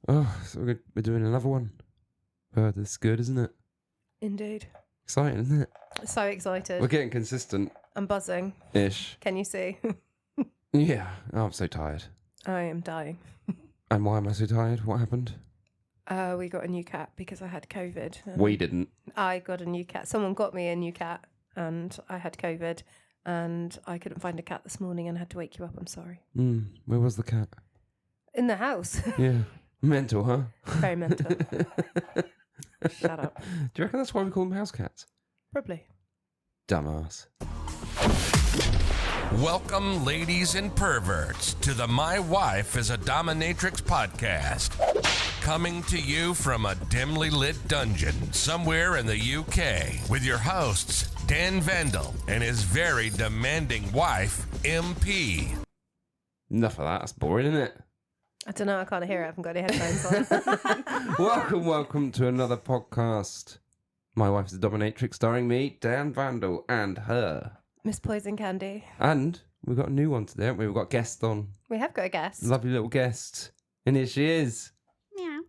Oh, so we're doing another one. This is good, isn't it? Indeed. Exciting, isn't it? So excited. We're getting consistent. I'm buzzing. Ish. Can you see? Yeah. Oh, I'm so tired. I am dying. And why am I so tired? What happened? We got a new cat because I had COVID. We didn't. I got a new cat. Someone got me a new cat and I had COVID and I couldn't find a cat this morning and had to wake you up. I'm sorry. Where was the cat? In the house. Yeah. Mental, huh? Very mental. Shut up. Do you reckon that's why we call them house cats? Probably. Dumbass. Welcome, ladies and perverts, to the My Wife is a Dominatrix podcast. Coming to you from a dimly lit dungeon somewhere in the UK with your hosts, Dan Vandal and his very demanding wife, MP. Enough of that. That's boring, isn't it? I don't know. I can't hear it. I haven't got any headphones on. Welcome to another podcast. My Wife is a Dominatrix, starring me, Dan Vandal, and her. Miss Poison Candi. And we've got a new one today, haven't we? We've got guests on. We have got a guest. Lovely little guest. And here she is. Meow.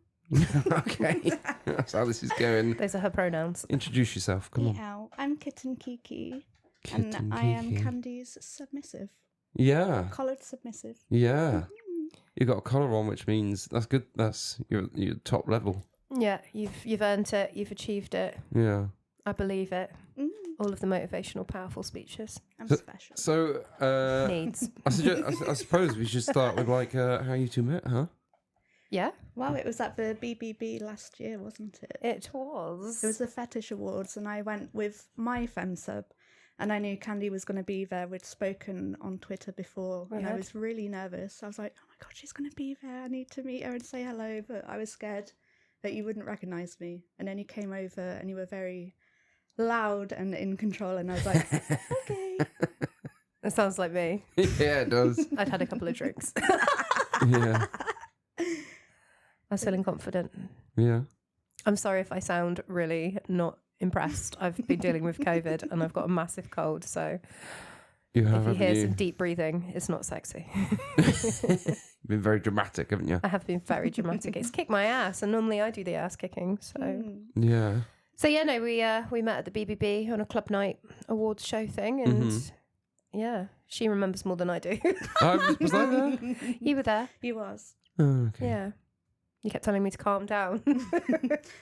Okay. That's how this is going. Those are her pronouns. Introduce yourself. Come on. Meow. I'm Kitten Kiki. Kitten and I am Kiki. Candy's submissive. Yeah. Collared submissive. Yeah. You got a collar on, which means that's good. That's your top level. Yeah, you've earned it. You've achieved it. Yeah. I believe it. Mm, All of the motivational, powerful speeches. I'm So- special. So, Needs. I suppose we should start with how you two met, huh? Yeah, Well, it was at the BBB last year, wasn't it? it was. It was the Fetish Awards, and I went with my femsub, and I knew Candy was going to be there. We'd spoken on Twitter before, We and I had. was really nervous. I was like, oh my God, she's going to be there. I need to meet her and say hello. But I was scared that you wouldn't recognise me. And then you came over, and you were very loud and in control, and I was like, okay. It sounds like me. Yeah, it does. I'd had a couple of drinks. Yeah. I was feeling confident. Yeah. I'm sorry if I sound really not impressed. I've been dealing with COVID and I've got a massive cold. So You have, if you hear haven't some deep breathing, it's not sexy. You've been very dramatic, haven't you? I have been very dramatic. It's kicked my ass, and normally I do the ass kicking. So, Mm. Yeah. so yeah, no, we met at the BBB on a club night awards show thing, and yeah, she remembers more than I do. Was I there? You were there, You was. Oh, okay. yeah. You kept telling me to calm down,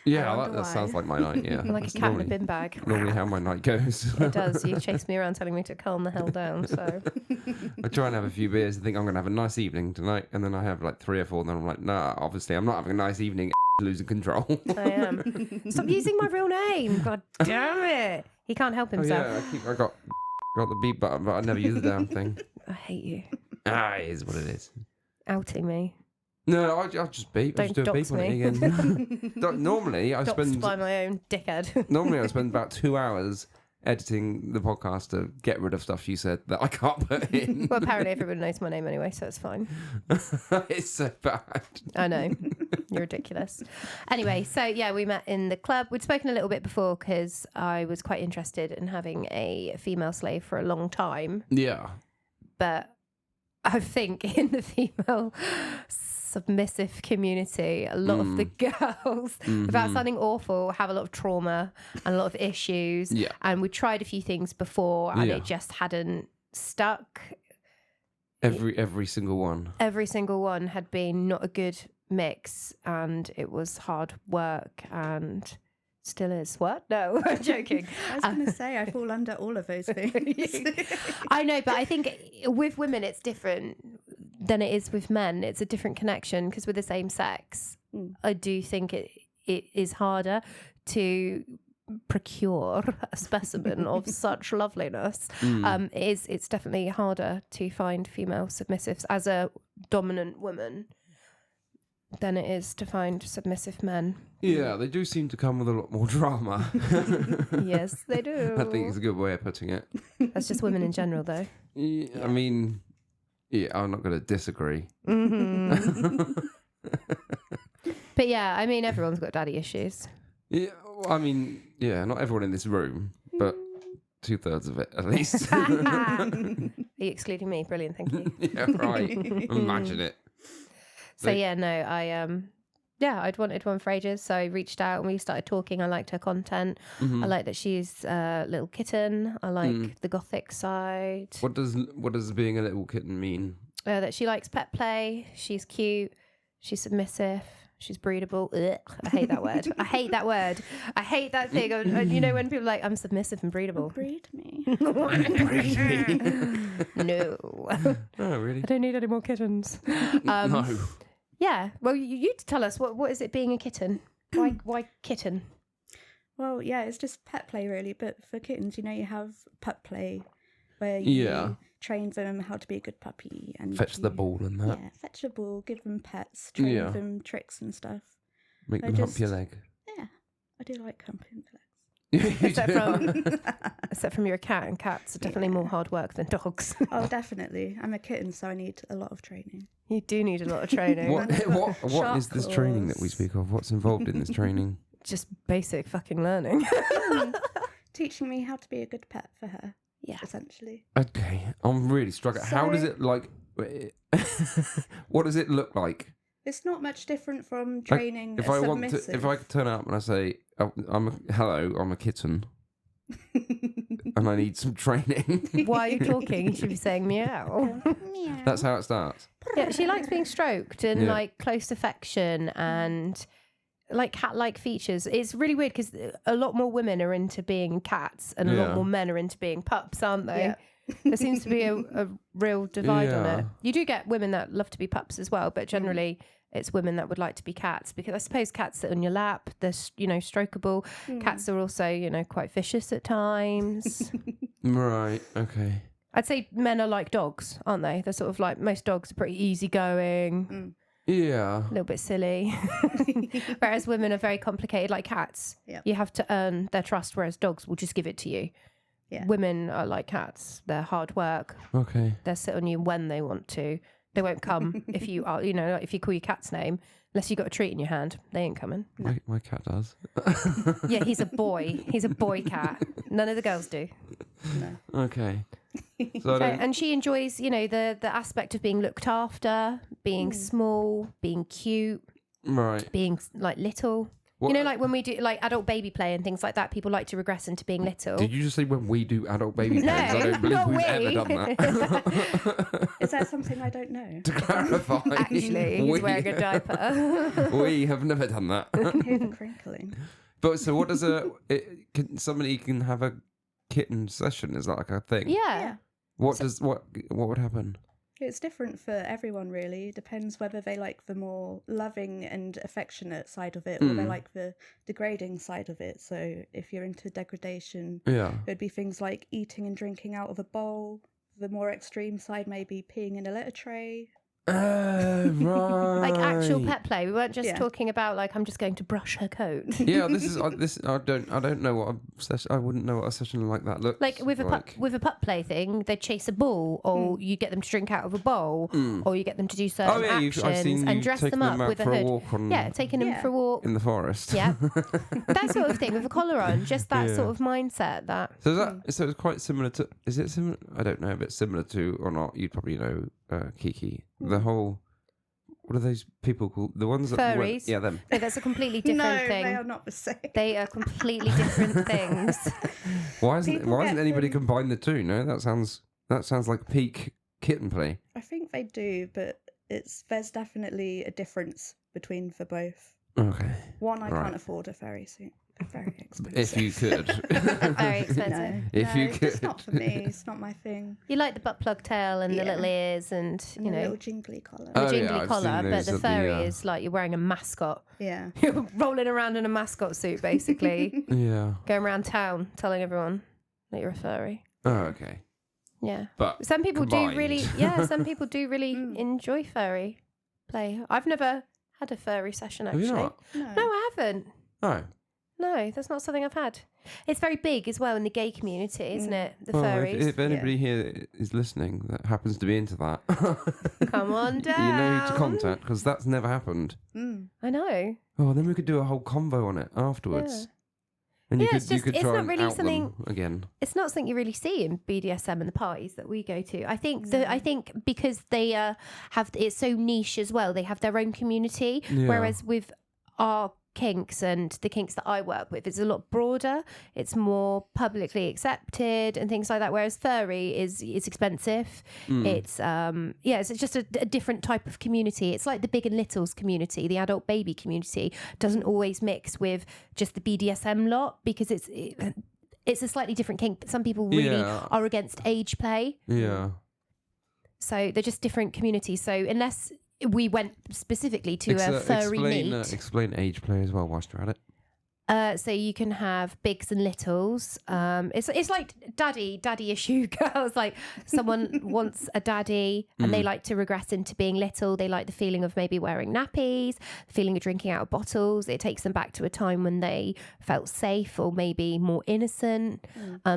Yeah, I wonder that why. sounds like my night, yeah. like a That's cat in a normally, bin bag. normally how my night goes. It does. You chase me around telling me to calm the hell down. So I try and have a few beers and think I'm going to have a nice evening tonight, and then I have like 3 or 4, and then I'm like, nah, obviously I'm not having a nice evening. Losing control. I am. Stop using my real name. God damn it. He can't help Oh himself. yeah, I got the beep button, but I never use the damn thing. I hate you. It is what it is. Outing me. No, I'll just beep. I'll just do a Don't beep dox on it me. again. Normally, I Doxed spend by my own dickhead. normally I spend about 2 hours editing the podcast to get rid of stuff you said that I can't put in. Well, apparently everybody knows my name anyway, so it's fine. It's so bad. I know. You're ridiculous. Anyway, so yeah, we met in the club. We'd spoken a little bit before because I was quite interested in having a female slave for a long time. Yeah. But I think in the female submissive community, a lot of the girls, without sounding awful, have a lot of trauma and a lot of issues. Yeah. And we tried a few things before and Yeah. it just hadn't stuck. Every single one. Every single one had been not a good mix and it was hard work and still is. What? No, I'm joking. I was going to say, I fall under all of those things. I know, but I think with women it's different than it is with men. It's a different connection because with the same sex, I do think it is harder to procure a specimen of such loveliness. It's definitely harder to find female submissives as a dominant woman than it is to find submissive men. Yeah, they do seem to come with a lot more drama. Yes, they do. I think it's a good way of putting it. That's just women in general, though. Yeah, I mean, yeah, I'm not going to disagree. But yeah, I mean, everyone's got daddy issues. Yeah, well, I mean, yeah, not everyone in this room, but 2/3 of it at least. Are you excluding me? Brilliant, thank you. Yeah, right. Imagine it. So yeah, no, yeah, I'd wanted one for ages. So I reached out and we started talking. I liked her content. I like that she's a little kitten. I like the gothic side. What does being a little kitten mean? That she likes pet play. She's cute. She's submissive. She's breedable. Ugh, I hate that word. I hate that word. I hate that thing. You know, when people are like, I'm submissive and breedable. Breed me. No. Oh, really? I don't need any more kittens. No. Yeah. Well, you tell us, what is it being a kitten? Why kitten? Well, yeah, it's just pet play really. But for kittens, you know, you have pup play where you train them how to be a good puppy and Fetch the ball and that. Yeah, fetch the ball, give them pets, train Yeah. them tricks and stuff. Make I them hump just- your leg. Yeah, I do like humping legs. Except from you're a cat, and cats are definitely more hard work than dogs. Oh, definitely. I'm a kitten, so I need a lot of training. You do need a lot of training. What Sharp is this training that we claws. speak of? What's involved in this training? Just basic fucking learning. Teaching me how to be a good pet for her, Yeah. essentially. Okay, I'm really struggling. How does So- it like? What does it look like? It's not much different from Like, training if a I want to, submissive. if I turn up and I say, oh, hello, I'm a kitten, and I need some training. While you're talking, you should be saying meow. Meow. That's how it starts. Yeah, she likes being stroked and Yeah. like close affection and like cat-like features. It's really weird because a lot more women are into being cats and a Yeah. lot more men are into being pups, aren't they? Yeah. There seems to be a real divide on Yeah. it. You do get women that love to be pups as well, but generally it's women that would like to be cats because I suppose cats sit on your lap. They're, strokeable. Cats are also, quite vicious at times. Right. Okay. I'd say men are like dogs, aren't they? They're sort of like most dogs are pretty easygoing. Yeah. A little bit silly. Whereas women are very complicated, like cats. Yep. You have to earn their trust, whereas dogs will just give it to you. Yeah. Women are like cats. They're hard work. Okay. They'll sit on you when they want to. They won't come if you are, if you call your cat's name, unless you got a treat in your hand. They ain't coming. My cat does. Yeah, he's a boy. He's a boy cat. None of the girls do. Okay. So I don't, And she enjoys, the aspect of being looked after, being small, being cute, right. being like little. What- Like when we do like adult baby play and things like that, people like to regress into being little. Did you just say when we do adult baby No, plans? I don't believe not we've we. ever done that. Is that something I don't know? To clarify, Actually, he's wearing a diaper. we have never done that. Hear the crinkling. But so, what does somebody can have a kitten session? Is that like a thing? Yeah. What would happen? It's different for everyone, really. Depends whether they like the more loving and affectionate side of it or they like the degrading side of it. So if you're into degradation, Yeah. it'd be things like eating and drinking out of a bowl. The more extreme side, maybe peeing in a litter tray. Right. Like actual pet play. We weren't just Yeah. talking about like I'm just going to brush her coat. Yeah, this is this. I don't know what a session. I wouldn't know what a session like that looks Like with a pup play thing, they chase a ball, or you get them to drink out of a bowl, or you get them to do certain actions I've seen and you dress taking them up out with a for hood. a walk on, Yeah, taking them Yeah. for a walk. in the forest. Yeah, that sort of thing with a collar on, just that Yeah. sort of mindset. That So is that so it's quite similar to. Is it similar? I don't know if it's similar to or not. You'd probably know Kiki. The whole. What are those people called? The ones that Furries. yeah, them. no, that's a completely different No, thing. they are not the same. They are completely different things. Why People hasn't get anybody them- combined the two? No, that sounds like peak kitten play. I think they do, but there's definitely a difference between the both. Okay. One, I Right. can't afford a furry suit. They're very expensive. If you could. Very expensive. No, If no, you it's just could. not for me. It's not my thing. You like the butt plug tail and the Yeah. little ears and And you the know little jingly collar. the Oh, yeah, jingly I've collar, seen but those the at the, furry is like you're wearing a mascot. Yeah. You're rolling around in a mascot suit, basically, Yeah. going around town telling everyone that you're a furry. Oh, okay. Yeah. But Some people combined. do really, some people do really enjoy furry play. I've never had a furry session have actually. you not? No. No, I haven't. Oh. No, that's not something I've had. It's very big as well in the gay community, isn't it? The Well, furries. if anybody here is listening that happens to be into that, Come on down. you know who to contact because that's never happened. I know. Oh, then we could do a whole convo on it afterwards. Yeah. And Yeah, you it's could you just- could it's try not and really out something- them again. It's not something you really see in BDSM and the parties that we go to. I think because they have it's so niche as well. They have their own community, Yeah. whereas with our kinks and the kinks that I work with is a lot broader. It's more publicly accepted and things like that. Whereas furry is expensive. It's it's just a different type of community. It's like the big and littles community, the adult baby community doesn't always mix with just the BDSM lot because it's a slightly different kink. But some people really are against age play. Yeah. So they're just different communities. So unless we went specifically to a furry meet. Explain age play as well whilst you're at it. So you can have bigs and littles. It's like daddy issue girls. Like someone wants a daddy and they like to regress into being little. They like the feeling of maybe wearing nappies, the feeling of drinking out of bottles. It takes them back to a time when they felt safe or maybe more innocent.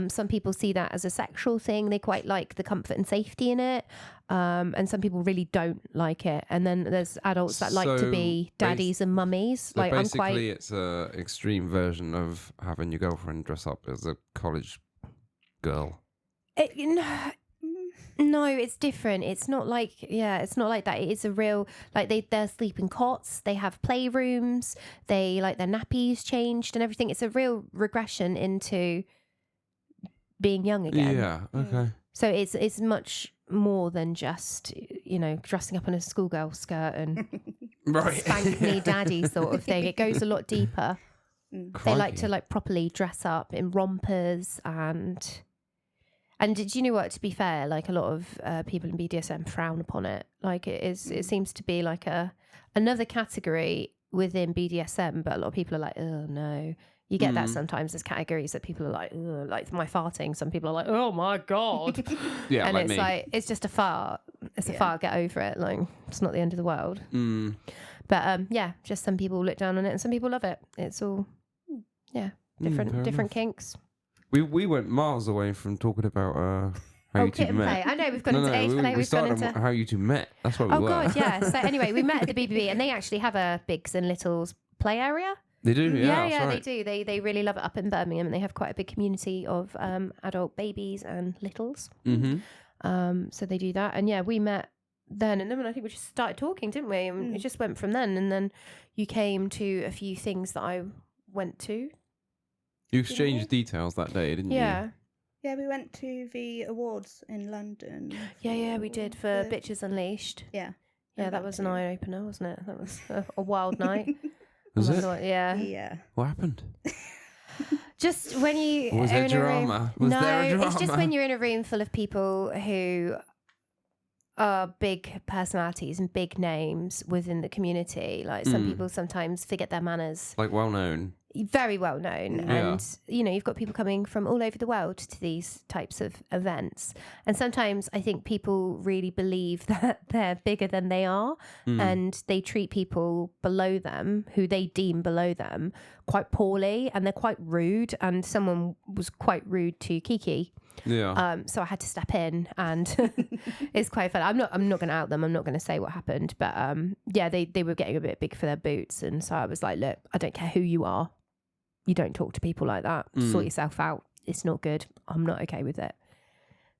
Some people see that as a sexual thing. They quite like the comfort and safety in it. And some people really don't like it. And then there's adults that like to be daddies and mummies. So like basically, it's a extreme version of having your girlfriend dress up as a college girl. No, it's different. It's not like it's not like that. It is a real they're sleeping cots. They have playrooms. They like their nappies changed and everything. It's a real regression into being young again. Yeah. Okay. So it's much more than just dressing up in a schoolgirl skirt and spank me daddy sort of thing. It goes a lot deeper. They like to properly dress up in rompers and do you know what? To be fair, like a lot of people in BDSM frown upon it. Like it seems to be like another category within BDSM, but a lot of people are like, oh no. You get that sometimes as categories that people are like, ugh, like my farting. Some people are like, oh my God. Yeah, and like it's me. like, it's just a fart. It's a fart, get over it. Like, it's not the end of the world. But just some people look down on it and some people love it. It's all, different kinks. We went miles away from talking about how you two kitten met. play. I know, we've gone into age play. We started on how you two met. That's what we were. Oh God, yeah. So anyway, we met at the BBB and they actually have a bigs and littles play area. They do, Yeah, right. they do. They really love it up in Birmingham, and they have quite a big community of adult babies and littles. So they do that, and we met then, and then I think we just started talking, didn't we? And it just went from then, and then you came to a few things that I went to. You exchanged details that day, didn't you? Yeah, we went to the awards in London. Yeah, we did for Bitches Unleashed. Yeah, that was an eye opener, wasn't it? That was a wild night. Was it? Yeah. What happened? Just when you Was there drama? Was there a drama? It's just when you're in a room full of people who are big personalities and big names within the community. Like some people sometimes forget their manners. Like well known. Very well known. Yeah. And, you've got people coming from all over the world to these types of events. And sometimes I think people really believe that they're bigger than they are. And they treat people below them, who they deem below them, quite poorly. And they're quite rude. And someone was quite rude to Kiki. Yeah. So I had to step in, and it's quite fun. I'm not going to out them. I'm not going to say what happened, but they were getting a bit big for their boots, and so I was like, look, I don't care who you are, you don't talk to people like that. Sort yourself out. It's not good. I'm not okay with it.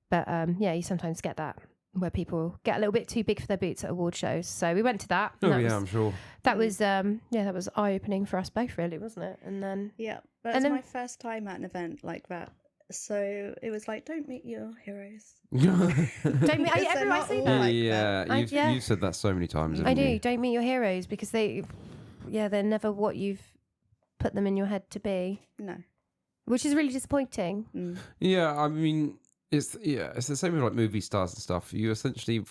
But you sometimes get that where people get a little bit too big for their boots at award shows. So we went to that. I'm sure. That was that was eye opening for us both, really, wasn't it? And then that was my first time at an event like that. So it was like, don't meet your heroes. Don't meet. Everyone say that. You've said that so many times. I do. Don't meet your heroes because they're never what you've put them in your head to be. No, which is really disappointing. Yeah, I mean, it's the same with like movie stars and stuff. You essentially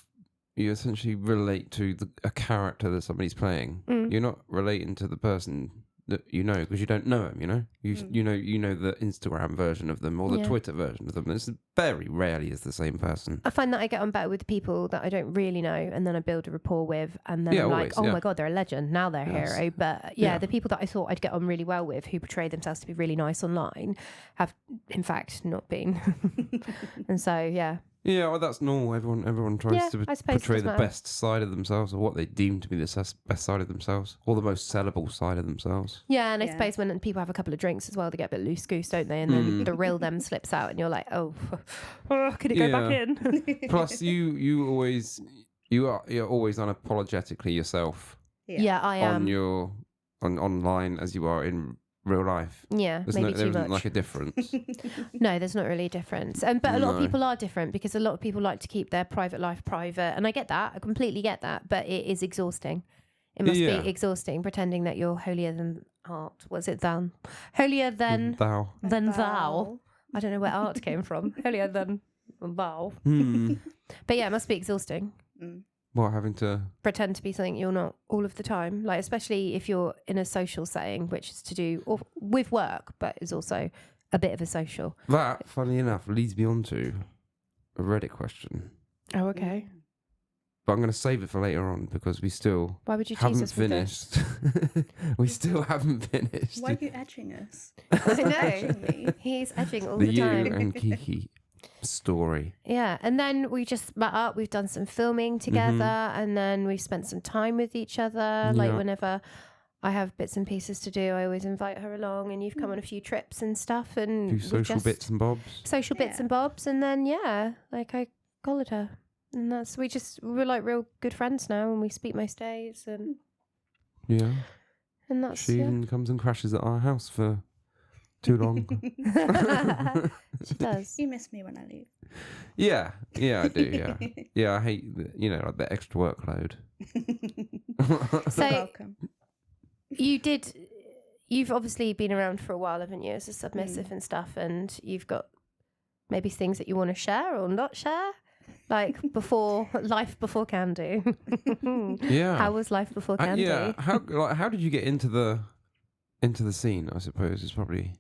relate to a character that somebody's playing. You're not relating to the person that because you don't know them. You know the Instagram version of them or the Twitter version of them. It's very rarely is the same person. I find that I get on better with the people that I don't really know, and then I build a rapport with, and then I'm always, like, oh my God, they're a legend, now they're a hero. But the people that I thought I'd get on really well with, who portray themselves to be really nice online, have in fact not been. And so Yeah, well, that's normal. Everyone tries to portray the best side of themselves, or what they deem to be the best side of themselves, or the most sellable side of themselves. Yeah, and I suppose when people have a couple of drinks as well, they get a bit loose goose, don't they? And then the real them slips out, and you're like, oh, could it go back in? Plus, you're always unapologetically yourself. Yeah, I am. On your online as you are in real life. Yeah, There maybe too isn't much. like a difference. No, there's not really a difference. But a lot of No. people are different because a lot of people like to keep their private life private. And I get that. I completely get that. But it is exhausting. It must Yeah. be exhausting pretending that you're holier than art. Was it than? Holier than Thou. thou. I don't know where art came from. Holier than thou. Hmm. But yeah, it must be exhausting. What, having to... Pretend to be something you're not all of the time. Like, especially if you're in a social setting, which is to do with work, but is also a bit of a social. That, funnily enough, leads me on to a Reddit question. Oh, okay. But I'm going to save it for later on because we still Why would you choose haven't us with this? finished. We still haven't finished. Why are you edging us? I know. Edging me. He's edging all the the you time. and Kiki story. Yeah, and then we just met up. We've done some filming together, and then we've spent some time with each other. Like Yeah. whenever I have bits and pieces to do, I always invite her along, and you've come on a few trips and stuff, and A few we've social just- bits and bobs. social bits Yeah. and bobs, and then like I collared her, and we're like real good friends now, and we speak most days, and Yeah. that's She yeah. even comes and crashes at our house for too long. She does. You miss me when I leave. Yeah, I do. Yeah, yeah. I hate like the extra workload. So You're welcome. You've obviously been around for a while, haven't you, as a submissive and stuff, and you've got maybe things that you want to share or not share, like life before Candy. Yeah. How was life before Candy? Yeah. How did you get into the scene? I suppose is probably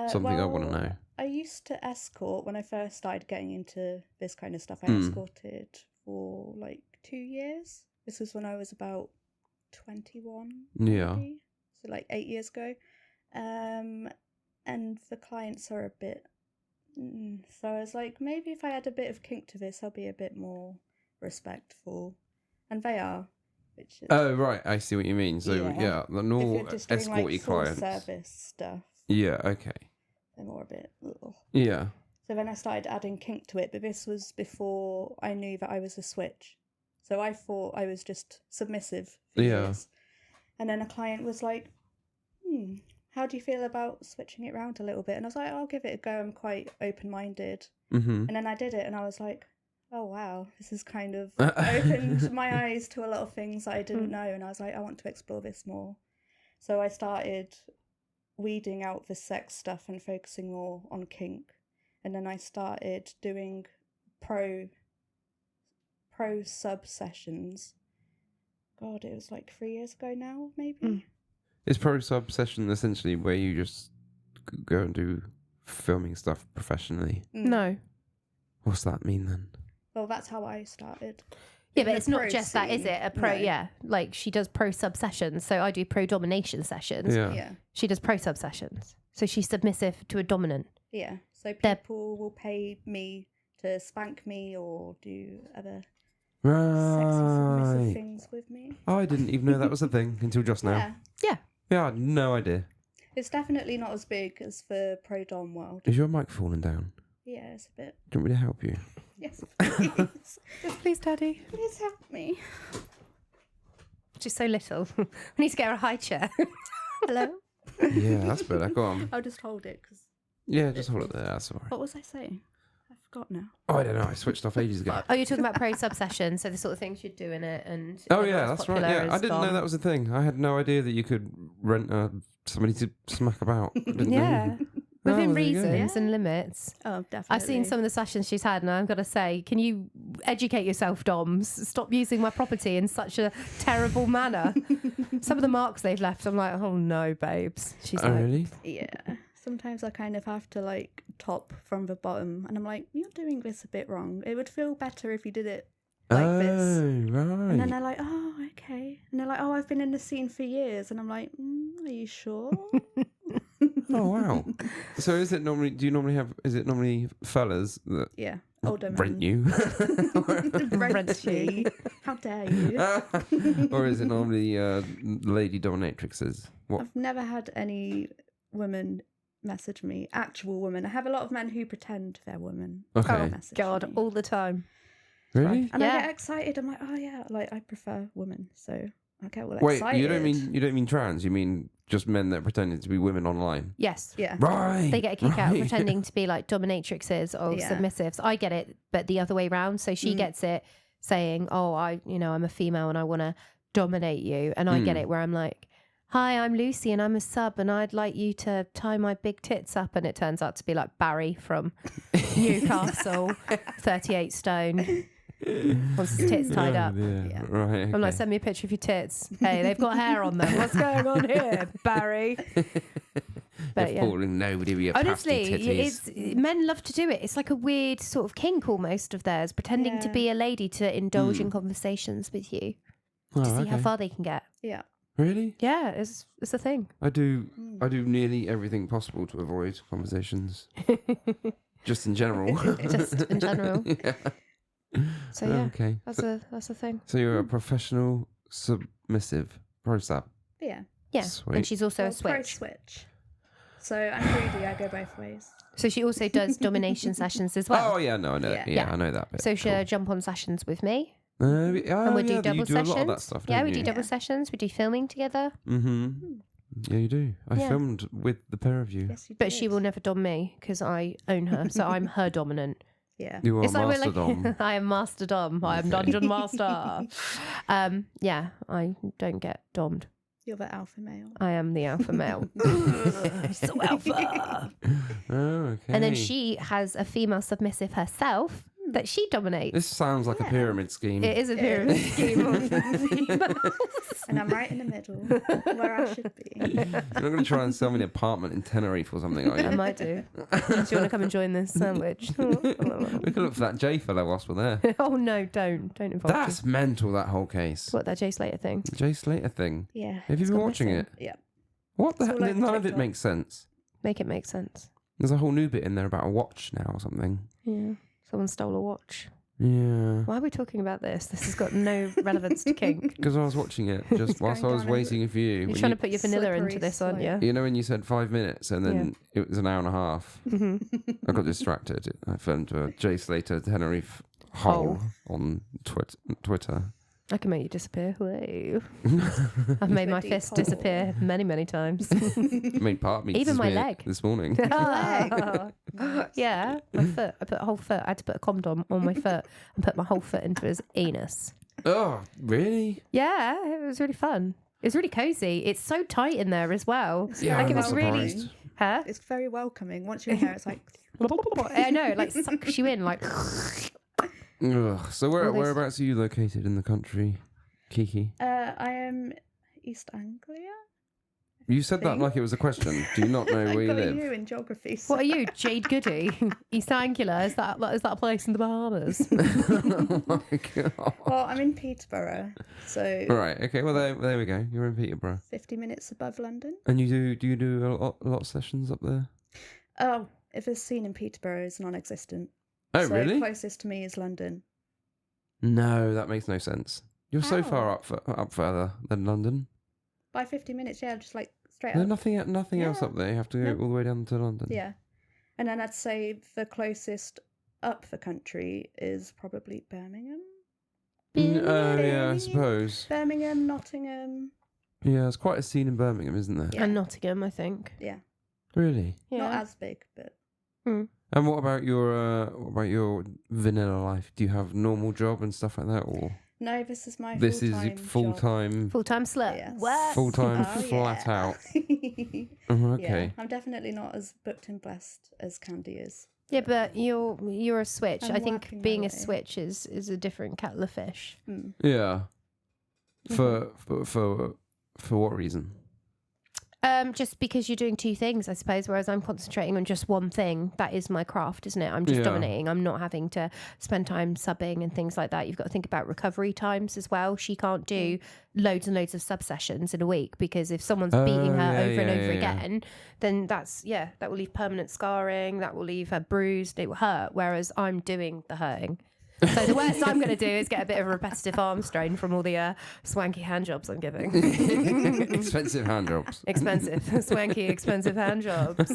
something I want to know. I used to escort when I first started getting into this kind of stuff. I Mm. escorted for like 2 years. This was when I was about 21. Yeah. Maybe. So like 8 years ago. And the clients are a bit... So I was like, maybe if I add a bit of kink to this, I'll be a bit more respectful. And they are. Which is, Oh right, I see what you mean. So yeah, the if normal you're just doing escorty like full clients. service stuff, Yeah. Okay. they're more a bit... Ugh. Yeah. So then I started adding kink to it, but this was before I knew that I was a switch. So I thought I was just submissive for Yeah. years. And then a client was like, how do you feel about switching it around a little bit? And I was like, I'll give it a go. I'm quite open-minded. Mm-hmm. And then I did it and I was like, oh, wow, this has kind of opened my eyes to a lot of things that I didn't know. And I was like, I want to explore this more. So I started weeding out the sex stuff and focusing more on kink. And then I started doing pro sub sessions. God, it was like 3 years ago now, maybe. Is pro sub session essentially where you just go and do filming stuff professionally? No. What's that mean then? Well, that's how I started. Yeah, In but the it's not pro just that, is scene, it? A pro, no. yeah. Like she does pro sub sessions, so I do pro domination sessions. Yeah. Yeah. She does pro sub sessions, so she's submissive to a dominant. Yeah. So They're- people will pay me to spank me or do other sexy submissive Right. things with me. I didn't even know that was a thing until just now. Yeah. Yeah. Yeah, I had no idea. It's definitely not as big as the pro dom world. Is your mic falling down? Yeah, it's a bit. Do you want me to help you? Yes, please. Please, Daddy. Please help me. She's so little. We need to get her a high chair. Hello. Yeah, that's better. Go on. I'll just hold it because. Yeah, just hold it there. That's all right. What was I saying? I forgot now. Oh, I don't know. I switched off ages ago. Oh, you're talking about pro sub sessions, so the sort of things you'd do in it, and Oh they're yeah, not as that's right. popular Yeah, I as didn't know dom. that was a thing. I had no idea that you could rent somebody to smack about. I didn't know. Yeah. Oh, Within there you go. reasons and limits. Oh, definitely. I've seen some of the sessions she's had, and I've got to say, can you educate yourself, Doms? Stop using my property in such a terrible manner. Some of the marks they've left, I'm like, oh no, babes. She's Oh like, really? Yeah. Sometimes I kind of have to like top from the bottom, and I'm like, you're doing this a bit wrong. It would feel better if you did it like this. Right. And then they're like, oh, okay. And they're like, oh, I've been in the scene for years. And I'm like, are you sure? Oh wow. So is it normally? Do you normally have? Is it normally fellas that Yeah. Older men. rent you, Rent me. How dare you? or is it normally lady dominatrixes? What? I've never had any women message me, actual women. I have a lot of men who pretend they're women. Okay. Message God, me. all the time. Really? And Yeah. I get excited. I'm like, oh yeah, like I prefer women. So I get all Wait, excited. you don't mean trans? You mean just men that are pretending to be women online? Yes. Yeah. Right. They get a kick out of pretending to be like dominatrixes or Yeah. submissives. I get it, but the other way round. So she gets it saying, "Oh, I'm a female and I want to dominate you," and I get it where I'm like, "Hi, I'm Lucy and I'm a sub and I'd like you to tie my big tits up," and it turns out to be like Barry from Newcastle, 38 stone. Wants his tits tied up. Yeah. Right. I'm like, okay. send me a picture of your tits. Hey, they've got hair on them. What's going on here, Barry? But You're fooling nobody with your honestly, pasty titties. men love to do it. It's like a weird sort of kink almost of theirs, pretending to Yeah. be a lady to indulge in conversations with you Oh, to see how okay. far they can get. Yeah. Really? Yeah, it's a thing. I do nearly everything possible to avoid conversations. Just in general. Just in general. Yeah. So yeah, Okay. that's a thing. So you're a professional submissive pro sub. Yeah. Yeah, Sweet. and she's also Well, a pro switch. switch. So I'm greedy. I go both ways. So she also does domination sessions as well. Oh yeah, no, I know. Yeah. Yeah, I know that bit. So she'll Cool. jump on sessions with me, And and we do double you do sessions. a lot of that stuff. Yeah, don't we do you? double Yeah. sessions. We do filming together. Mm-hmm. Yeah, you do. I Yeah. filmed with the pair of you. Yes, you But did. she will never dom me because I own her. So I'm her dominant. Yeah. You are It's like master we're dom. like, I am master dom. I am dungeon master. Yeah, I don't get dommed. You're the alpha male. I am the alpha male. So alpha. Oh, okay. And then she has a female submissive herself that she dominates. This sounds like a pyramid scheme. It is a pyramid scheme of females. And I'm right in the middle where I should be. You're not going to try and sell me an apartment in Tenerife or something, are I you? might do. Do you want to come and join this sandwich? We could look for that J fellow whilst we're there. Oh no, don't involve That's me. mental, that whole case. What, that Jay Slater thing? The Jay Slater thing. Yeah. Have you It's been gone watching missing. it? Yeah. What the It's heck? all over None of it TikTok. makes sense. Make it make sense. There's a whole new bit in there about a watch now or something. Yeah. Someone stole a watch. Yeah. Why are we talking about this? This has got no relevance to kink. Because I was watching it just whilst I was going down waiting for you. You're When trying you, to put your vanilla into Slippery this, aren't you? you know when you said 5 minutes and then it was an hour and a half? I got distracted. I fell into a Jay Slater Tenerife hole on Twitter. I can make you disappear. Whoa. I've made my deep fist hole. disappear many, many times. Made part of me Even my disappear leg. this morning. Oh. Yeah, my foot. I put a whole foot. I had to put a condom on my foot and put my whole foot into his anus. Oh, really? Yeah, it was really fun. It was really cozy. It's so tight in there as well. Yeah, like I'm it was really. surprised. Huh? It's very welcoming. Once you're in there, it's like, I know, like sucks you in, like. Ugh. So All those- whereabouts are you located in the country, Kiki? I am East Anglia. You said that think. like it was a question. Do you not know I'm where you calling live? you in geography. What are you, Jade Goody? East Anglia? Is that a place in the Bahamas? Oh my god. Well, I'm in Peterborough, so Right. Okay. Well, there we go. You're in Peterborough, 50 minutes above London. and you do a lot of sessions up there? Oh, if a scene in Peterborough is non-existent. Oh, so really? Closest to me is London. No, that makes no sense. You're so How? far up further than London. By 50 minutes, yeah, just like straight There's up. nothing else Yeah. up there. You have to go No. all the way down to London. Yeah. And then I'd say the closest up the country is probably Birmingham. Oh yeah, I Birmingham. suppose. Birmingham, Nottingham. Yeah, it's quite a scene in Birmingham, isn't there? Yeah. And Nottingham, I think. Yeah. Really. Yeah. Not as big, but And what about your vanilla life? Do you have normal job and stuff like that, or no, this is my this is full-time full job. time? Full-time slut. Yes. What? Full-time Oh, flat yeah. out. Oh, okay. Yeah, I'm definitely not as booked and blessed as Candy is. Yeah, but you're a switch. I'm I think working my being a way. switch is a different kettle of fish. Mm. Yeah. For what reason? Just because you're doing two things, I suppose, whereas I'm concentrating on just one thing. That is my craft, isn't it? I'm just Yeah. dominating. I'm not having to spend time subbing and things like that. You've got to think about recovery times as well. She can't do loads and loads of sub sessions in a week because if someone's beating her yeah, over and yeah, over yeah. again, then that will leave permanent scarring. That will leave her bruised. It will hurt. Whereas I'm doing the hurting. So the worst I'm going to do is get a bit of a repetitive arm strain from all the swanky hand jobs I'm giving. Expensive hand jobs. Expensive, swanky, expensive hand jobs.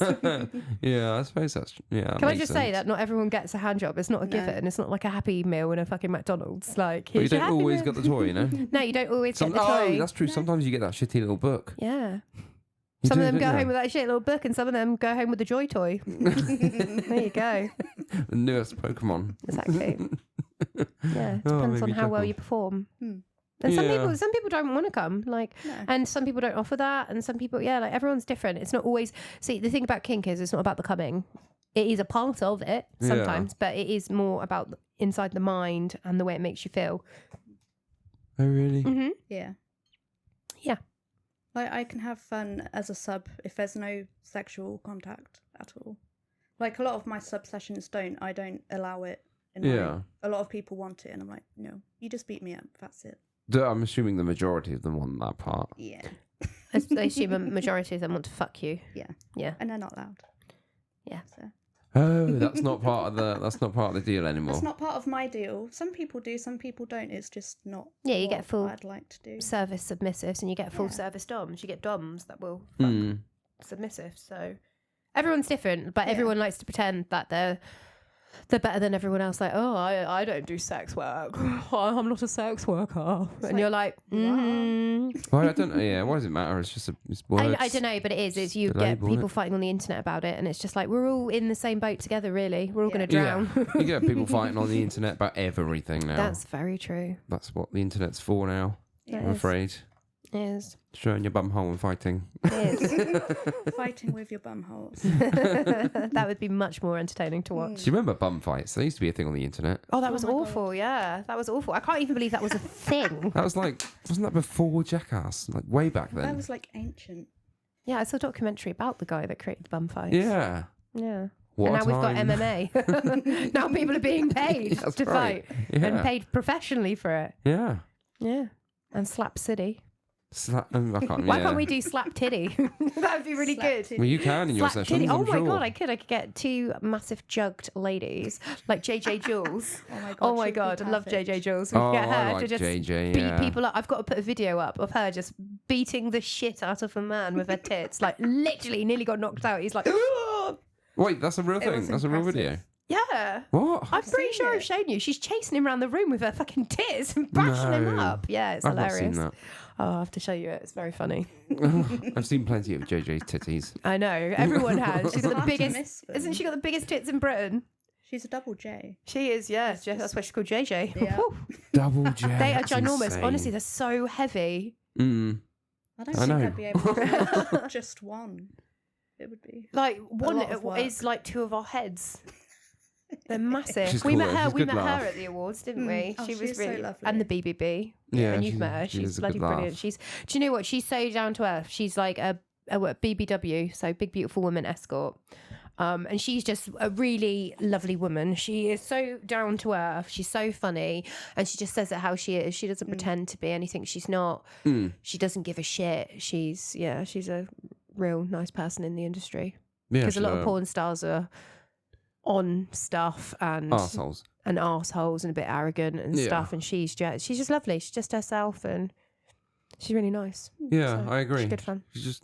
Yeah, I suppose that's Can I just say that not everyone gets a hand job? It's not a given. It's not like a Happy Meal in a fucking McDonald's. Like, But you here's your don't Happy always Meal. get the toy, you know. No, you don't always get the Oh, toy. that's true. Sometimes you get that shitty little book. Yeah. You Some do, of them don't go you? home with that shit little book, and some of them go home with the Joy Toy. There you go. The newest Pokemon. Exactly. Yeah, it Oh, depends made on me how well chuckle. you perform. Hmm. And Yeah. some people don't want to come, like, No. and some people don't offer that, and some people, like everyone's different. It's not always. See, the thing about kink is it's not about the coming. It is a part of it sometimes, but it is more about inside the mind and the way it makes you feel. Oh, really? Mm-hmm. Yeah. Yeah. Like, I can have fun as a sub if there's no sexual contact at all. Like, a lot of my sub sessions I don't allow it. In Yeah. a lot of people want it, and I'm like, no, you just beat me up. That's it. I'm assuming the majority of them want that part. Yeah. I assume a majority of them want to fuck you. Yeah. Yeah. And they're not loud. Yeah. So Oh, that's not part of the deal anymore. that's not part of my deal. Some people do, some people don't. It's just not. Yeah, you what get full I'd like to do. service submissives, and you get full Yeah. service doms. You get doms that will fuck Mm. submissive. So everyone's different, but Yeah. everyone likes to pretend that they're better than everyone else. Like, oh, I don't do sex work. I'm not a sex worker. And like, you're like, Well, I don't know. Yeah, why does it matter? It's just it's words. I don't know, but it is. It's you The get label, people innit? fighting on the internet about it, and it's just like we're all in the same boat together. Really, we're all going to Yeah, drown. you get people fighting on the internet about everything now. That's very true. That's what the internet's for now. It I'm is. afraid. It is. Showing your bum hole and fighting. It is. Fighting with your bum holes. That would be much more entertaining to watch. Do you remember bum fights? There used to be a thing on the internet. Oh, that was my God. awful. Yeah, that was awful. I can't even believe that was a thing. That was like, wasn't that before Jackass? Like way back then. That was like ancient. Yeah, I saw a documentary about the guy that created the bum fights. Yeah. Yeah. What And a now we've got time. MMA. Now people are being paid That's to right. fight Yeah. and paid professionally for it. Yeah. Yeah. And Slap City. I can't, Why yeah. can't we do Slap Titty? That would be really Slap good. titty. Well, you can in your Slap sessions, Titty. Oh I'm my sure. god, I could get two massive jugged ladies like JJ Jules. Oh my god. Oh my she'd be god, I love perfect. JJ Jules. We Oh, could get her I to like just JJ, beat yeah. people up. I've got to put a video up of her just beating the shit out of a man with her tits. Like literally nearly got knocked out. He's like, "Ugh!" Wait, that's a real It thing. was That's a real video. impressive. Yeah. What? I'm pretty seen sure it. I've shown you. She's chasing him around the room with her fucking tits and bashing him No. up. Yeah, it's I've not hilarious. seen Oh, I'll have to show you it. It's very funny. that. I've seen plenty of JJ's titties. I know. Everyone has. She's got the Hard to biggest. miss them. Isn't she got the biggest tits in Britain? She's a double J. She is, yeah. That's why she's called JJ. Yeah. Whew. Double J. They are that's ginormous. insane. Honestly, they're so heavy. Mm. I don't I think know. I'd be able to do just one. It would be. Like one lot of work. is like two of our heads. They're massive. She's We cool met though. her. She's We good met laugh. her at the awards, didn't Mm. we? Oh, she was she's so really lovely. and the BBB. Yeah, and you've met her. she She's is a bloody good laugh. brilliant. Do you know what? She's so down to earth. She's like a BBW, so Big Beautiful Woman Escort. And she's just a really lovely woman. She is so down to earth. She's so funny, and she just says it how she is. She doesn't pretend to be anything she's not. Mm. She doesn't give a shit. She's a real nice person in the industry. Yeah, Because a lot of she's porn stars are on stuff and arseholes. assholes and a bit arrogant and Yeah. stuff, and she's just lovely. She's just herself, and she's really nice. Yeah, So, I agree. she's good fun.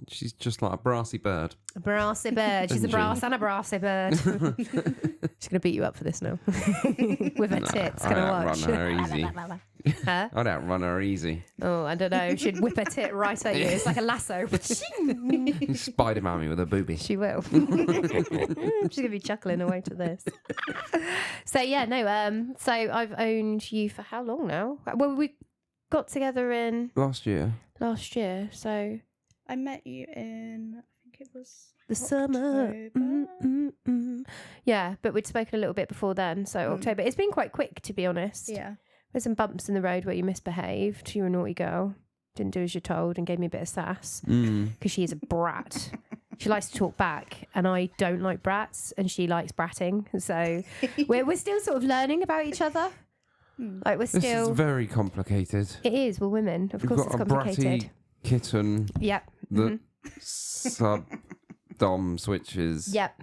She's just like a brassy bird. A brassy bird. She's a Isn't she? brass and a brassy bird. She's gonna beat you up for this now with her tits. I'd Gonna outrun watch. her easy. Huh? I'd outrun her easy. Oh, I don't know. She'd whip her tit right at you. It's like a lasso. Spider-Man me with her booby. She will. She's gonna be chuckling away to this. So yeah, no. So I've owned you for how long now? Well, we got together in Last year. last year, so I met you in, I think it was the summer. October. Yeah, but we'd spoken a little bit before then, so October. It's been quite quick, to be honest. Yeah. There's some bumps in the road where you misbehaved. You were a naughty girl. Didn't do as you're told and gave me a bit of sass Mm. because she is a brat. She likes to talk back, and I don't like brats, and she likes bratting. So we're still sort of learning about each other. Like we're This still. is very complicated. It is. We're women. Of You've course, got it's a complicated. bratty kitten Yep. that sub-dom switches. Yep.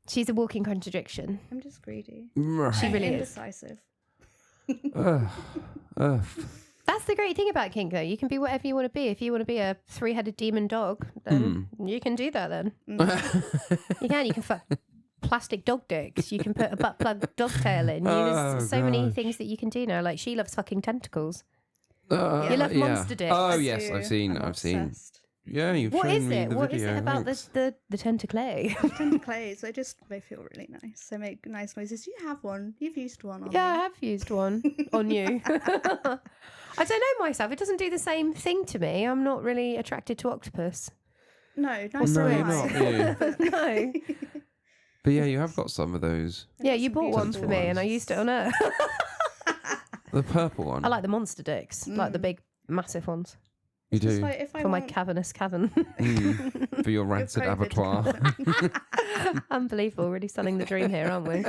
She's a walking contradiction. I'm just greedy. She really is. Indecisive. That's the great thing about kink, though. You can be whatever you want to be. If you want to be a 3-headed demon dog, then you can do that then. You can. You can fuck plastic dog dicks. You can put a butt plug dog tail in. There's so many things that you can do now. Like, she loves fucking tentacles. You love monster dicks. Oh, yes, I've seen. Yeah, you've shown me the What is video. it about Thanks. the tentacles? Tentacles, they feel really nice. They make nice noises. You have one. You've used one on Yeah, I me. have used one on you. I don't know myself. It doesn't do the same thing to me. I'm not really attracted to octopus. No, No, nice you're nice. not, yeah. No. But yeah, you have got some of those. Yeah, you bought one beautiful for me and I ones. used it on her. The purple one. I like the monster dicks, like the big, massive ones. You Just do. like if I For my want cavernous cavern. For your rancid COVID abattoir. Unbelievable. Really selling the dream here, aren't we?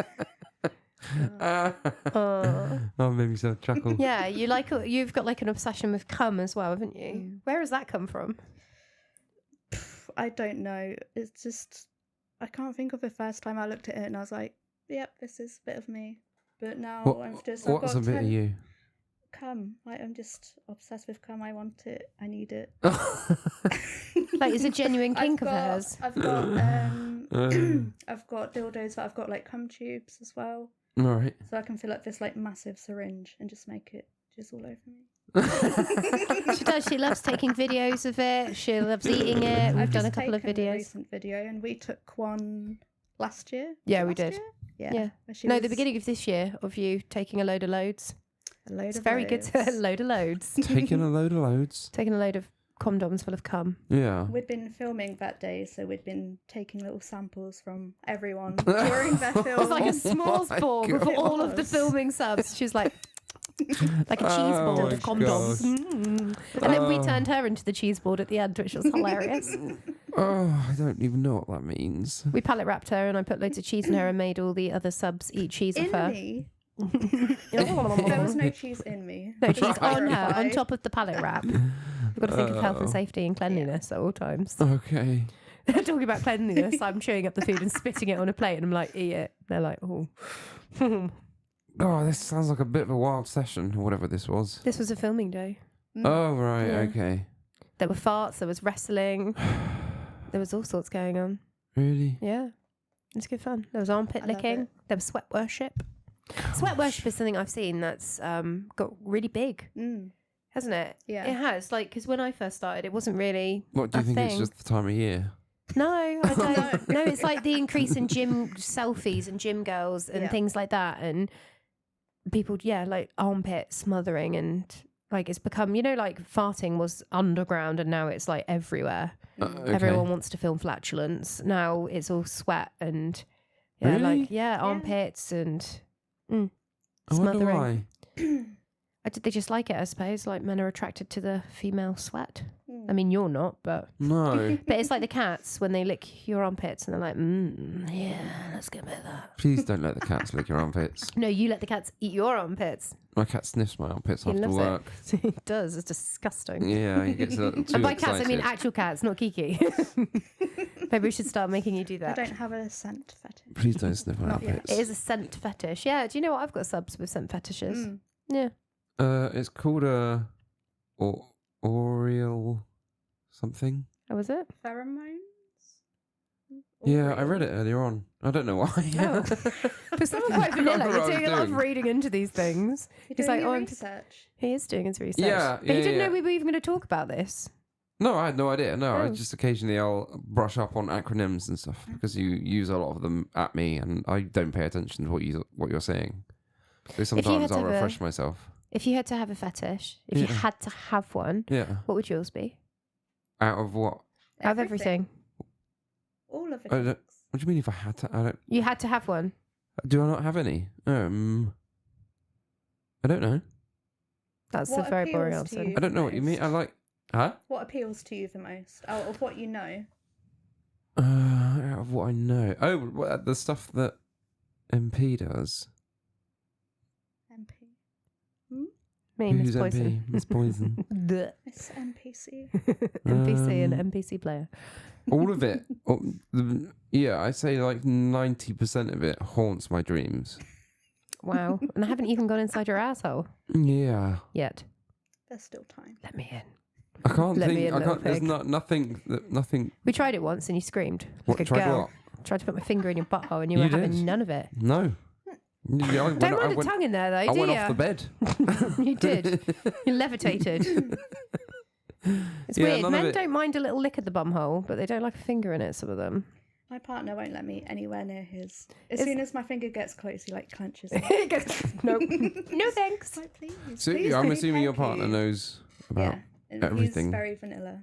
Oh, made me so chuckle. Yeah, you've got like an obsession with cum as well, haven't you? Where has that come from? I don't know. It's just I can't think of the first time I looked at it and I was like, "Yep, this is a bit of me." But now I've What's a got bit of you? cum. Like I'm just obsessed with cum. I want it. I need it. Like, it's a genuine kink of I've got, hers. I've got I've got dildos, but I've got like cum tubes as well, All right. so I can fill up this like massive syringe and just make it jizz all over me. She does. She loves taking videos of it. She loves eating it. We've I've done a just couple of taken a videos. recent video, and we took one last year. Yeah, we Last did. year? Yeah. Yeah. where she No, the was beginning of this year of you taking a load of loads. a load It's of very good to loads. load of loads. Taking a load of loads. Taking a load of condoms full of cum. Yeah. We'd been filming that day, so we'd been taking little samples from everyone during their film. It was like a s'mores my board with God. all of the filming subs. She was like a cheese Oh board my of condoms. gosh. And then we turned her into the cheese board at the end, which was hilarious. Oh, I don't even know what that means. We pallet wrapped her and I put loads of cheese in her and made all the other subs eat cheese in off her. me. There was no cheese in me. No, cheese Just on her, on clarify. top of the pallet wrap. We've got to think of health and safety and cleanliness at all times. Okay. Talking about cleanliness, I'm chewing up the food and spitting it on a plate and I'm like, eat it. They're like, oh. Oh, this sounds like a bit of a wild session, or whatever this was. This was a filming day. Oh, right. Yeah. Okay. There were farts, there was wrestling, there was all sorts going on. Really? Yeah. It was good fun. There was armpit I love licking, it. there was sweat worship. Sweat worship is something I've seen that's got really big, hasn't it? Yeah. It has. Like, because when I first started, it wasn't really. What do you a think? It's thing. just the time of year? No, I don't. No, it's like the increase in gym selfies and gym girls and Yeah. things like that. And people, yeah, like armpit smothering and like it's become, like farting was underground and now it's like everywhere. Okay. Everyone wants to film flatulence. Now it's all sweat and Really? armpits and I wonder smothering. why. They just like it, I suppose. Like men are attracted to the female sweat. Hmm. I mean, you're not, but No. but it's like the cats when they lick your armpits and they're like, yeah, let's get a bit of that. Please don't let the cats lick your armpits. No, you let the cats eat your armpits. My cat sniffs my armpits He after loves work. it. It does. It's disgusting. Yeah, he gets a little too And by excited. cats, I mean actual cats, not Kiki. Maybe we should start making you do I that. don't have a scent fetish. Please don't sniff my Not yet. armpits. It is a scent fetish. Yeah. Do you know what? I've got subs with scent fetishes. Yeah. It's called a Oriel something. How was it? Pheromones? Yeah, I read it earlier on. I don't know why. Oh. Because someone quite I forgot vanilla. what You're I was doing a lot of doing. reading into these things. You're He's doing like, your I'm research. He is doing his research. Yeah, But he yeah, didn't yeah. know we were even going to talk about this. No, I had no idea. No, I Oh. just occasionally I'll brush up on acronyms and stuff because you use a lot of them at me, and I don't pay attention to what you're saying. So had sometimes to I'll have a- refresh myself. If you had to have a fetish, if you Yeah. had to have one, Yeah. what would yours be? Out of what? Out of everything. All of it. I don't- What do you mean if I had to? I don't. You had to have one. Do I not have any? I don't know. That's What a very boring appeals to answer. you? I don't know what you mean. I like. Huh? What appeals to you the most? Out of what you know? Out of what I know. Oh, the stuff that MP does. MP. Me, Miss Who's Poison. MP? Miss Poison. The It's NPC. NPC and NPC player. All of it. Yeah, I say like 90% of it haunts my dreams. Wow. And I haven't even gone inside your asshole Yeah. yet. There's still time. Let me in. I can't Let me think. in, I little can't. There's pig. nothing. We tried it once and you screamed. What, Like a tried girl. what? Tried to put my finger in your butthole and you You were having did? none of it. No. Yeah, Don't run the tongue in there though, I do went you? off the bed. You did. You levitated. It's Yeah, weird. none of Men it- don't mind a little lick at the bumhole, but they don't like a finger in it, some of them. My partner won't let me anywhere near his. As Is- soon as my finger gets close, he like clenches it. It goes, no, no thanks. Like, please, So please, I'm do, assuming your thank partner you. knows about. Yeah, and everything. He's very vanilla.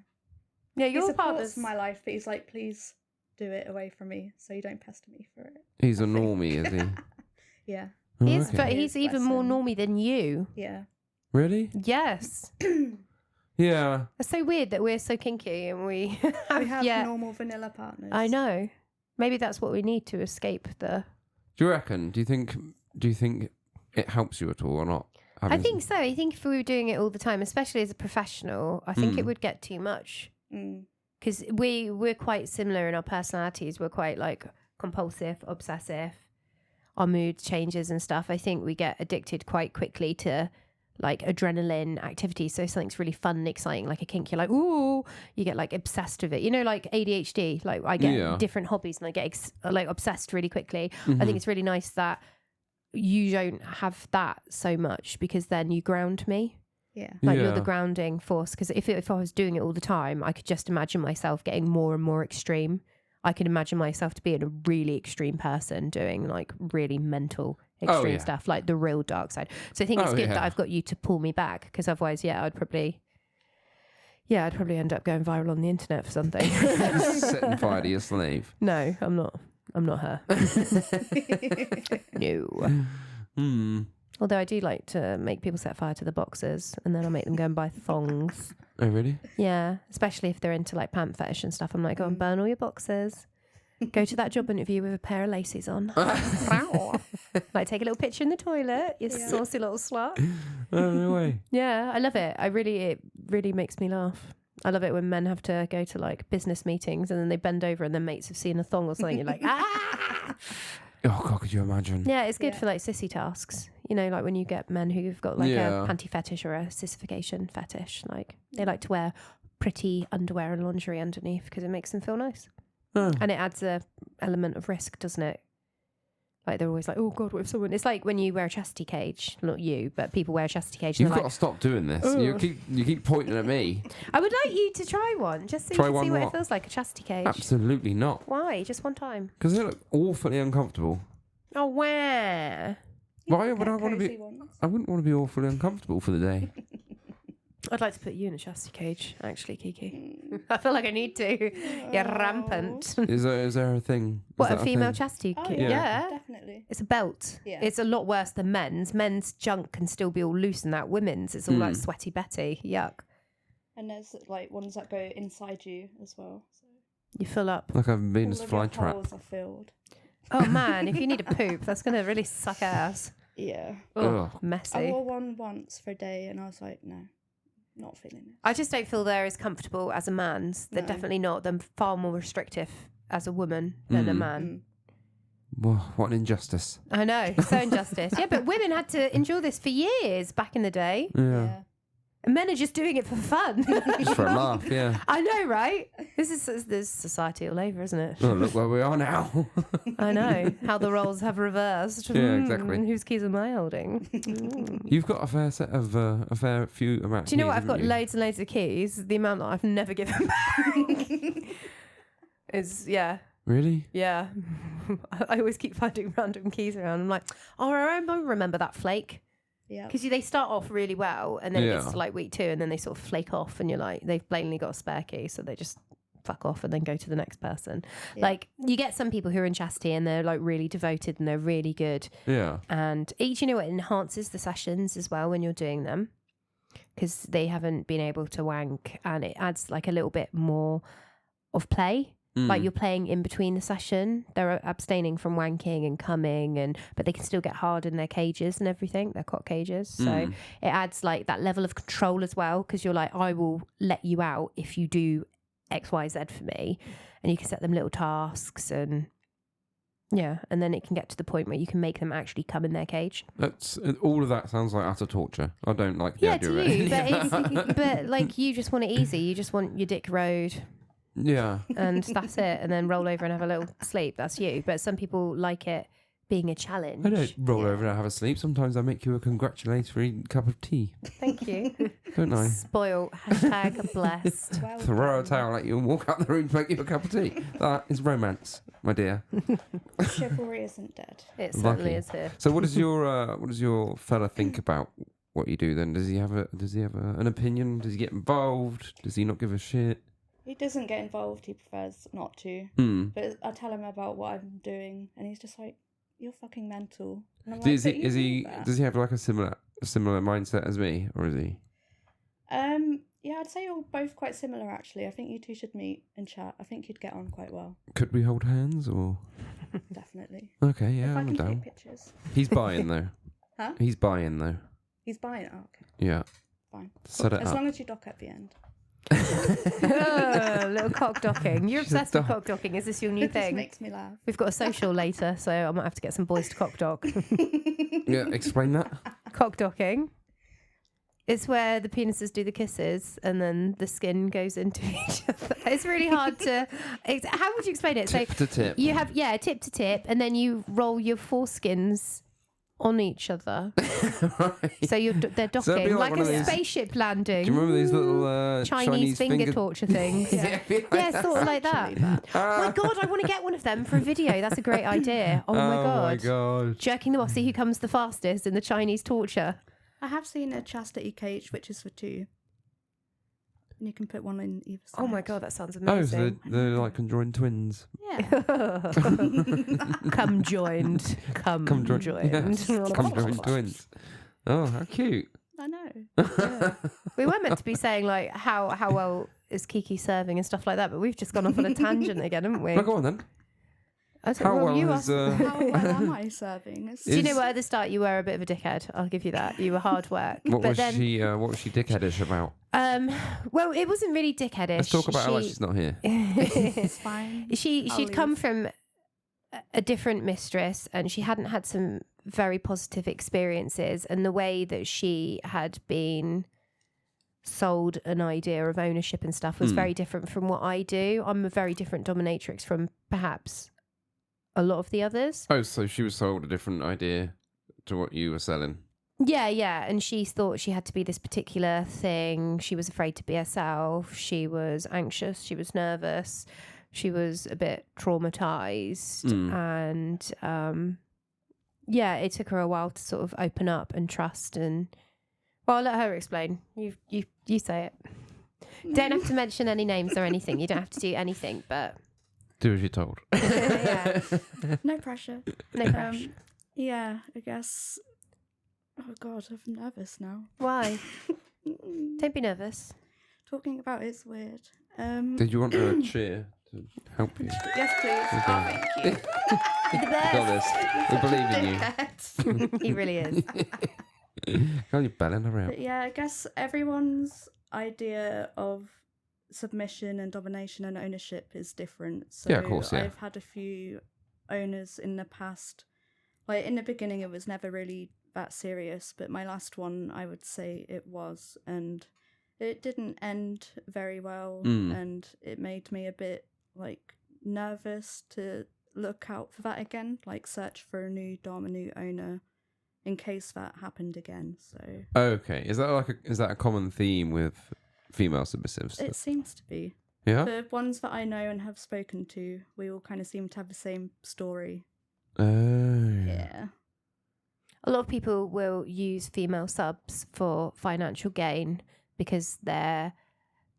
Yeah, He your supports partner's... my life, but he's like, please do it away from me, so you don't pester me for it. He's a normie, is he? Yeah, Oh, He is, okay. but He he's is, even bless more him. normy than you. yeah. Really? Yes. Yeah. It's so weird that we're so kinky and we We have yeah, normal vanilla partners. I know. Maybe that's what we need to escape the... Do you reckon? Do you think it helps you at all or not? I think so. I think if we were doing it all the time, especially as a professional, I think it would get too much. Mm. Because we're quite similar in our personalities. We're quite like compulsive, obsessive. Our mood changes and stuff. I think we get addicted quite quickly to like adrenaline activities. So if something's really fun and exciting, like a kink, you're like, ooh, you get like obsessed with it. You know, like ADHD, like I get different hobbies and I get like obsessed really quickly. I think it's really nice that you don't have that so much because then you ground me. Yeah. Like you're the grounding force. Because if I was doing it all the time, I could just imagine myself getting more and more extreme. I could imagine myself to be a really extreme person doing like really mental extreme stuff, like the real dark side. So I think it's good that I've got you to pull me back because otherwise, I'd probably end up going viral on the internet for something. Setting fire to your slave. No, I'm not. I'm not her. No. Although I do like to make people set fire to the boxes and then I'll make them go and buy thongs. Oh, really? Yeah, especially if they're into like pant fetish and stuff. I'm like, go and burn all your boxes. Go to that job interview with a pair of laces on. Like take a little picture in the toilet, you saucy little slut. Oh, no way. Yeah, I love it. It really makes me laugh. I love it when men have to go to like business meetings and then they bend over and their mates have seen a thong or something. You're like, ah! Oh, God, could you imagine? Yeah, it's good Yeah. for like sissy tasks. You know, like when you get men who've got like Yeah. a panty fetish or a sissification fetish, like they like to wear pretty underwear and lingerie underneath because it makes them feel nice. Oh. And it adds a element of risk, doesn't it? Like they're always like, oh God, what if someone... It's like when you wear a chastity cage. Not you, but people wear a chastity cage. And You've they're got like, to stop doing this. You keep pointing at me. I would like you to try one, just so Try you can one see what it what? feels like, a chastity cage. Absolutely not. Why? Just one time. Because they look awfully uncomfortable. Oh, where? Why would I Get want to cozy be? ones. I wouldn't want to be awfully uncomfortable for the day. I'd like to put you in a chastity cage, actually, Kiki. I feel like I need to. You're rampant. Is there a thing? Is What, a that female thing? chastity Oh, cage? yeah. Yeah. Definitely. It's a belt. Yeah. It's a lot worse than men's. Men's junk can still be all loose in that. Women's, it's all like sweaty Betty. Yuck. And there's like ones that go inside you as well. So You fill up. Like a Venus all of your flytrap. holes are filled. Oh man, if you need a poop, that's going to really suck ass. Yeah. Oh, Ugh. messy. I wore one once for a day and I was like, no, not feeling it. I just don't feel they're as comfortable as a man's. They're No. definitely not. They're far more restrictive as a woman than a man. Whoa, what an injustice. I know, so injustice. Yeah, but women had to endure this for years back in the day. Yeah. And men are just doing it for fun. Just for a laugh, yeah. I know, right? This is society all over, isn't it? Oh, look where we are now. I know how the roles have reversed. Yeah, exactly. Whose keys am I holding? You've got a fair set of a fair few amount. Do you know what? keys, I've got haven't you? loads and loads of keys. The amount that I've never given back is Really? yeah. I always keep finding random keys around. I'm like, oh, I remember that flake. Yeah. Because they start off really well and then it gets Yeah. to like week 2 and then they sort of flake off and you're like, they've blatantly got a spare key, so they just fuck off and then go to the next person. Yeah. Like you get some people who are in chastity and they're like really devoted and they're really good. Yeah. And each, you know, it enhances the sessions as well when you're doing them because they haven't been able to wank and it adds like a little bit more of play. Like you're playing in between the session. They're abstaining from wanking and coming, but they can still get hard in their cages and everything, their cock cages. So it adds like that level of control as well because you're like, I will let you out if you do X, Y, Z for me. And you can set them little tasks and Yeah, and then it can get to the point where you can make them actually come in their cage. That's all of that sounds like utter torture. I don't like the idea to of it. you, but like you just want it easy. You just want your dick rode, Yeah. and that's it. And then roll over and have a little sleep. That's you. But some people like it being a challenge. I don't roll over and have a sleep. Sometimes I make you a congratulatory cup of tea. Thank you. Don't I? Spoiled. # blessed. Well Throw a done. towel at you and walk out the room to make you a cup of tea. That is romance, my dear. Chivalry isn't dead. It certainly Lucky. is here. So what does your fella think about what you do then? Does he have an opinion? Does he get involved? Does he not give a shit? He doesn't get involved. He prefers not to. But I tell him about what I'm doing, and he's just like, "You're fucking mental." And I'm like, Does "But you he know that." does he have like a similar mindset as me, or is he? Yeah, I'd say you're both quite similar. Actually, I think you two should meet and chat. I think you'd get on quite well. Could we hold hands or? Definitely. Okay, If yeah, I I'm can down. take pictures. He's buying though. Huh? He's buying though. He's buying it. Oh, okay, Yeah. fine. Set it As up. long as you dock at the end. Oh, little cock docking. You're She's a obsessed with doc. cock docking. Is this your new It just thing? makes me laugh. We've got a social later, so I might have to get some boys to cock dock. Yeah, explain that. Cock docking. It's where the penises do the kisses and then the skin goes into each other. It's really hard to. How would you explain it? Tip to tip. You have tip to tip, and then you roll your foreskins on each other. Right. So they're docking So it'd be like like one a of these- spaceship landing. Do you remember these little Chinese finger torture things? Yeah, it'd be like Yeah, sort of like that. Oh my god, I want to get one of them for a video. That's a great idea. Oh my god. god. Jerking them off, see who comes the fastest in the Chinese torture. I have seen a chastity cage, which is for two. And you can put one in either side. Oh my god, that sounds Oh, so amazing. they're like conjoined twins. Yeah. Come joined. Come joined. Yes, conjoined twins. Oh, how cute. I know. Yeah. We were meant to be saying like how well is Kiki serving and stuff like that, but we've just gone off on a tangent again, haven't we? Well, go on then. I don't How know, well you has... are- How well am I serving? Do you know is- what, at the start you were a bit of a dickhead? I'll give you that. You were hard work. What but was then, she dickheadish about? well, it wasn't really dickheadish. Let's talk about her like she's not here. It's fine. I'll She'd come leave. from a different mistress, and she hadn't had some very positive experiences, and the way that she had been sold an idea of ownership and stuff was very different from what I do. I'm a very different dominatrix from perhaps a lot of the others. Oh, so she was sold a different idea to what you were selling. Yeah, and she thought she had to be this particular thing. She was afraid to be herself. She was anxious. She was nervous. She was a bit traumatized. And it took her a while to sort of open up and trust. And well, I'll let her explain. You say it. Don't have to mention any names or anything. You don't have to do anything, but Do as you're told. yeah, No pressure. no pressure. Yeah, I guess. Oh God, I'm nervous now. Why? Don't be nervous. Talking about it's weird. Did you want a cheer to help you? Yes, please. Okay. Oh, thank you. You're the Got this. We believe in you. He really is. How you belling around? But yeah, I guess everyone's idea of submission and domination and ownership is different. So Yeah, of course, yeah. I've had a few owners in the past. Like in the beginning, it was never really that serious, but my last one, I would say it was, and it didn't end very well, and it made me a bit like nervous to look out for that again, like search for a new dom, a new owner, in case that happened again. So Okay, is that a common theme with female submissives? it seems to be. Yeah. The ones that I know and have spoken to, we all kind of seem to have the same story. Oh. Yeah. A lot of people will use female subs for financial gain because they're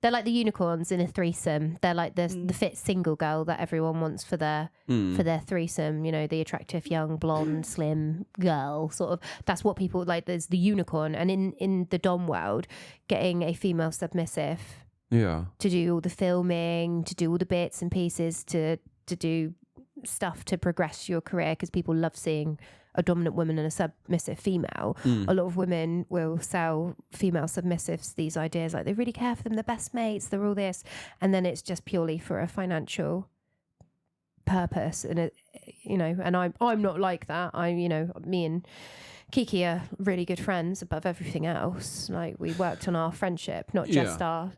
like the unicorns in a threesome. They're like the fit single girl that everyone wants for their threesome. You know, the attractive young blonde slim girl. Sort of. That's what people like. There's the unicorn, and in the dom world, getting a female submissive Yeah. to do all the filming, to do all the bits and pieces, to do stuff to progress your career, because people love seeing a dominant woman and a submissive female. A lot of women will sell female submissives these ideas like they really care for them, they're best mates, they're all this, and then it's just purely for a financial purpose. And you know, and I'm not like that. Me and Kiki are really good friends above everything else. Like, we worked on our friendship, not just our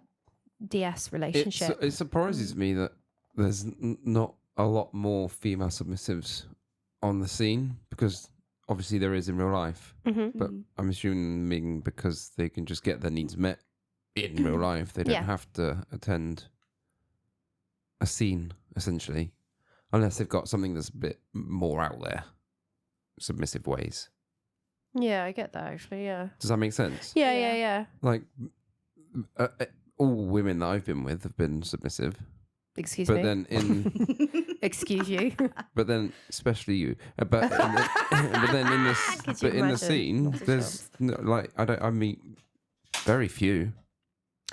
DS relationship. It surprises me that there's not a lot more female submissives on the scene, because obviously there is in real life. But I'm assuming because they can just get their needs met in real life, they don't have to attend a scene, essentially, unless they've got something that's a bit more out there, submissive ways. Yeah, I get that, actually. Yeah. Does that make sense? Yeah. Like, all women that I've been with have been submissive. Excuse but me. Then Excuse you. But then, especially you. But then in the scene, there's I meet very few.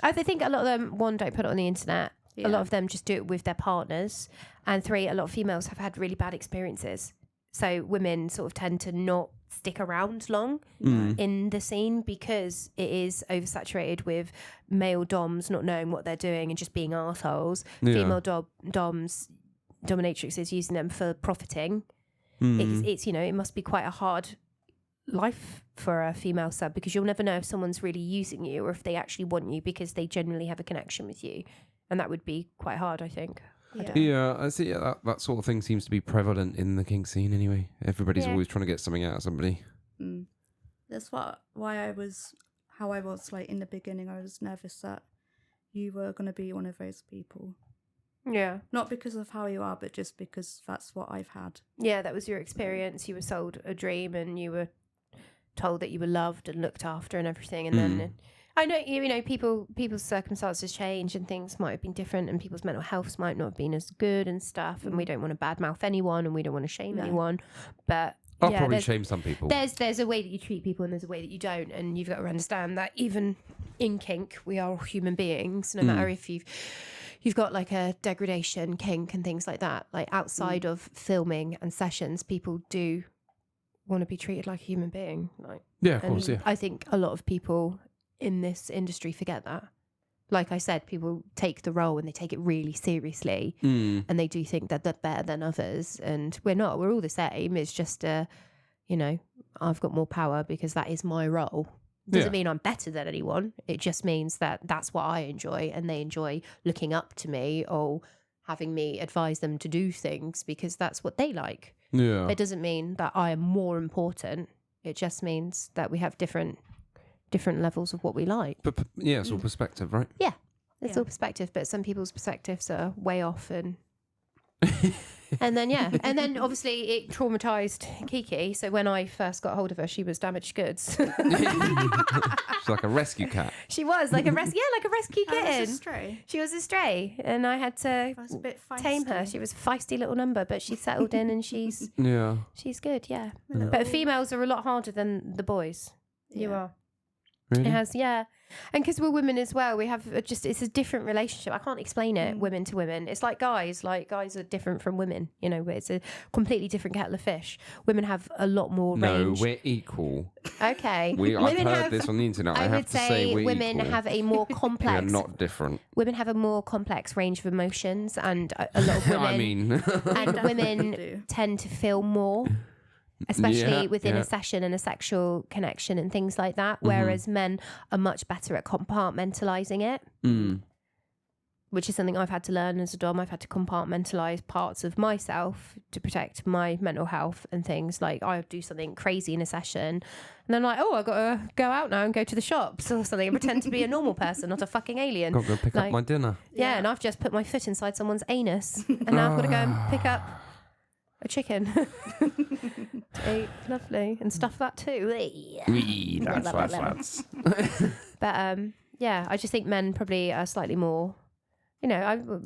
I think a lot of them, one, don't put it on the internet. A lot of them just do it with their partners. And three, a lot of females have had really bad experiences. So women sort of tend to not stick around long in the scene because it is oversaturated with male doms not knowing what they're doing and just being arseholes. Female doms, dominatrixes using them for profiting. It's it must be quite a hard life for a female sub, because you'll never know if someone's really using you or if they actually want you because they genuinely have a connection with you. And that would be quite hard, I think. I see. That sort of thing seems to be prevalent in the kink scene anyway. Everybody's always trying to get something out of somebody. That's why I was like in the beginning. I was nervous that you were going to be one of those people. Yeah. Not because of how you are, but just because that's what I've had. Yeah, that was your experience. You were sold a dream and you were told that you were loved and looked after and everything. And then I know, people's circumstances change and things might have been different and people's mental health might not have been as good and stuff. And we don't want to badmouth anyone and we don't want to shame anyone. But I'll probably shame some people. There's a way that you treat people and there's a way that you don't. And you've got to understand that even in kink, we are all human beings. No matter if you've got like a degradation kink and things like that, like outside of filming and sessions, people do want to be treated like a human being. Like, of course, I think a lot of people in this industry forget that. Like I said, people take the role and they take it really seriously and they do think that they're better than others, and we're not. We're all the same. It's just I've got more power because that is my role. Doesn't mean I'm better than anyone. It just means that that's what I enjoy and they enjoy looking up to me or having me advise them to do things because that's what they like. It doesn't mean that I am more important. It just means that we have different levels of what we like. But it's all perspective, right? Yeah, it's all perspective, but some people's perspectives are way off and and then obviously it traumatized Kiki. So when I first got hold of her, she was damaged goods. She's like a rescue cat. She was like a rescue kitten. Was a stray. She was a stray, and I had to I was a bit feisty. tame her. She was a feisty little number, but she settled in and she's good. Yeah, but females are a lot harder than the boys. You are. Really? It has, and because we're women as well, we have it's a different relationship. I can't explain it, women to women. It's like guys are different from women, it's a completely different kettle of fish. Women have a lot more range. No, we're equal. Okay. I've heard this on the internet. I have to say we're women equal. have a more complex... We're not different. Women have a more complex range of emotions, and a lot of women... and women tend to feel more... especially within a session and a sexual connection and things like that, whereas men are much better at compartmentalizing it, which is something I've had to learn as a dom. I've had to compartmentalize parts of myself to protect my mental health and things. Like I do something crazy in a session and then like, I've got to go out now and go to the shops or something and pretend to be a normal person, not a fucking alien. Got to go pick up my dinner. Yeah, and I've just put my foot inside someone's anus and now I've got to go and pick up a chicken to eat, lovely, and stuff that too. That's. But I just think men probably are slightly more, no,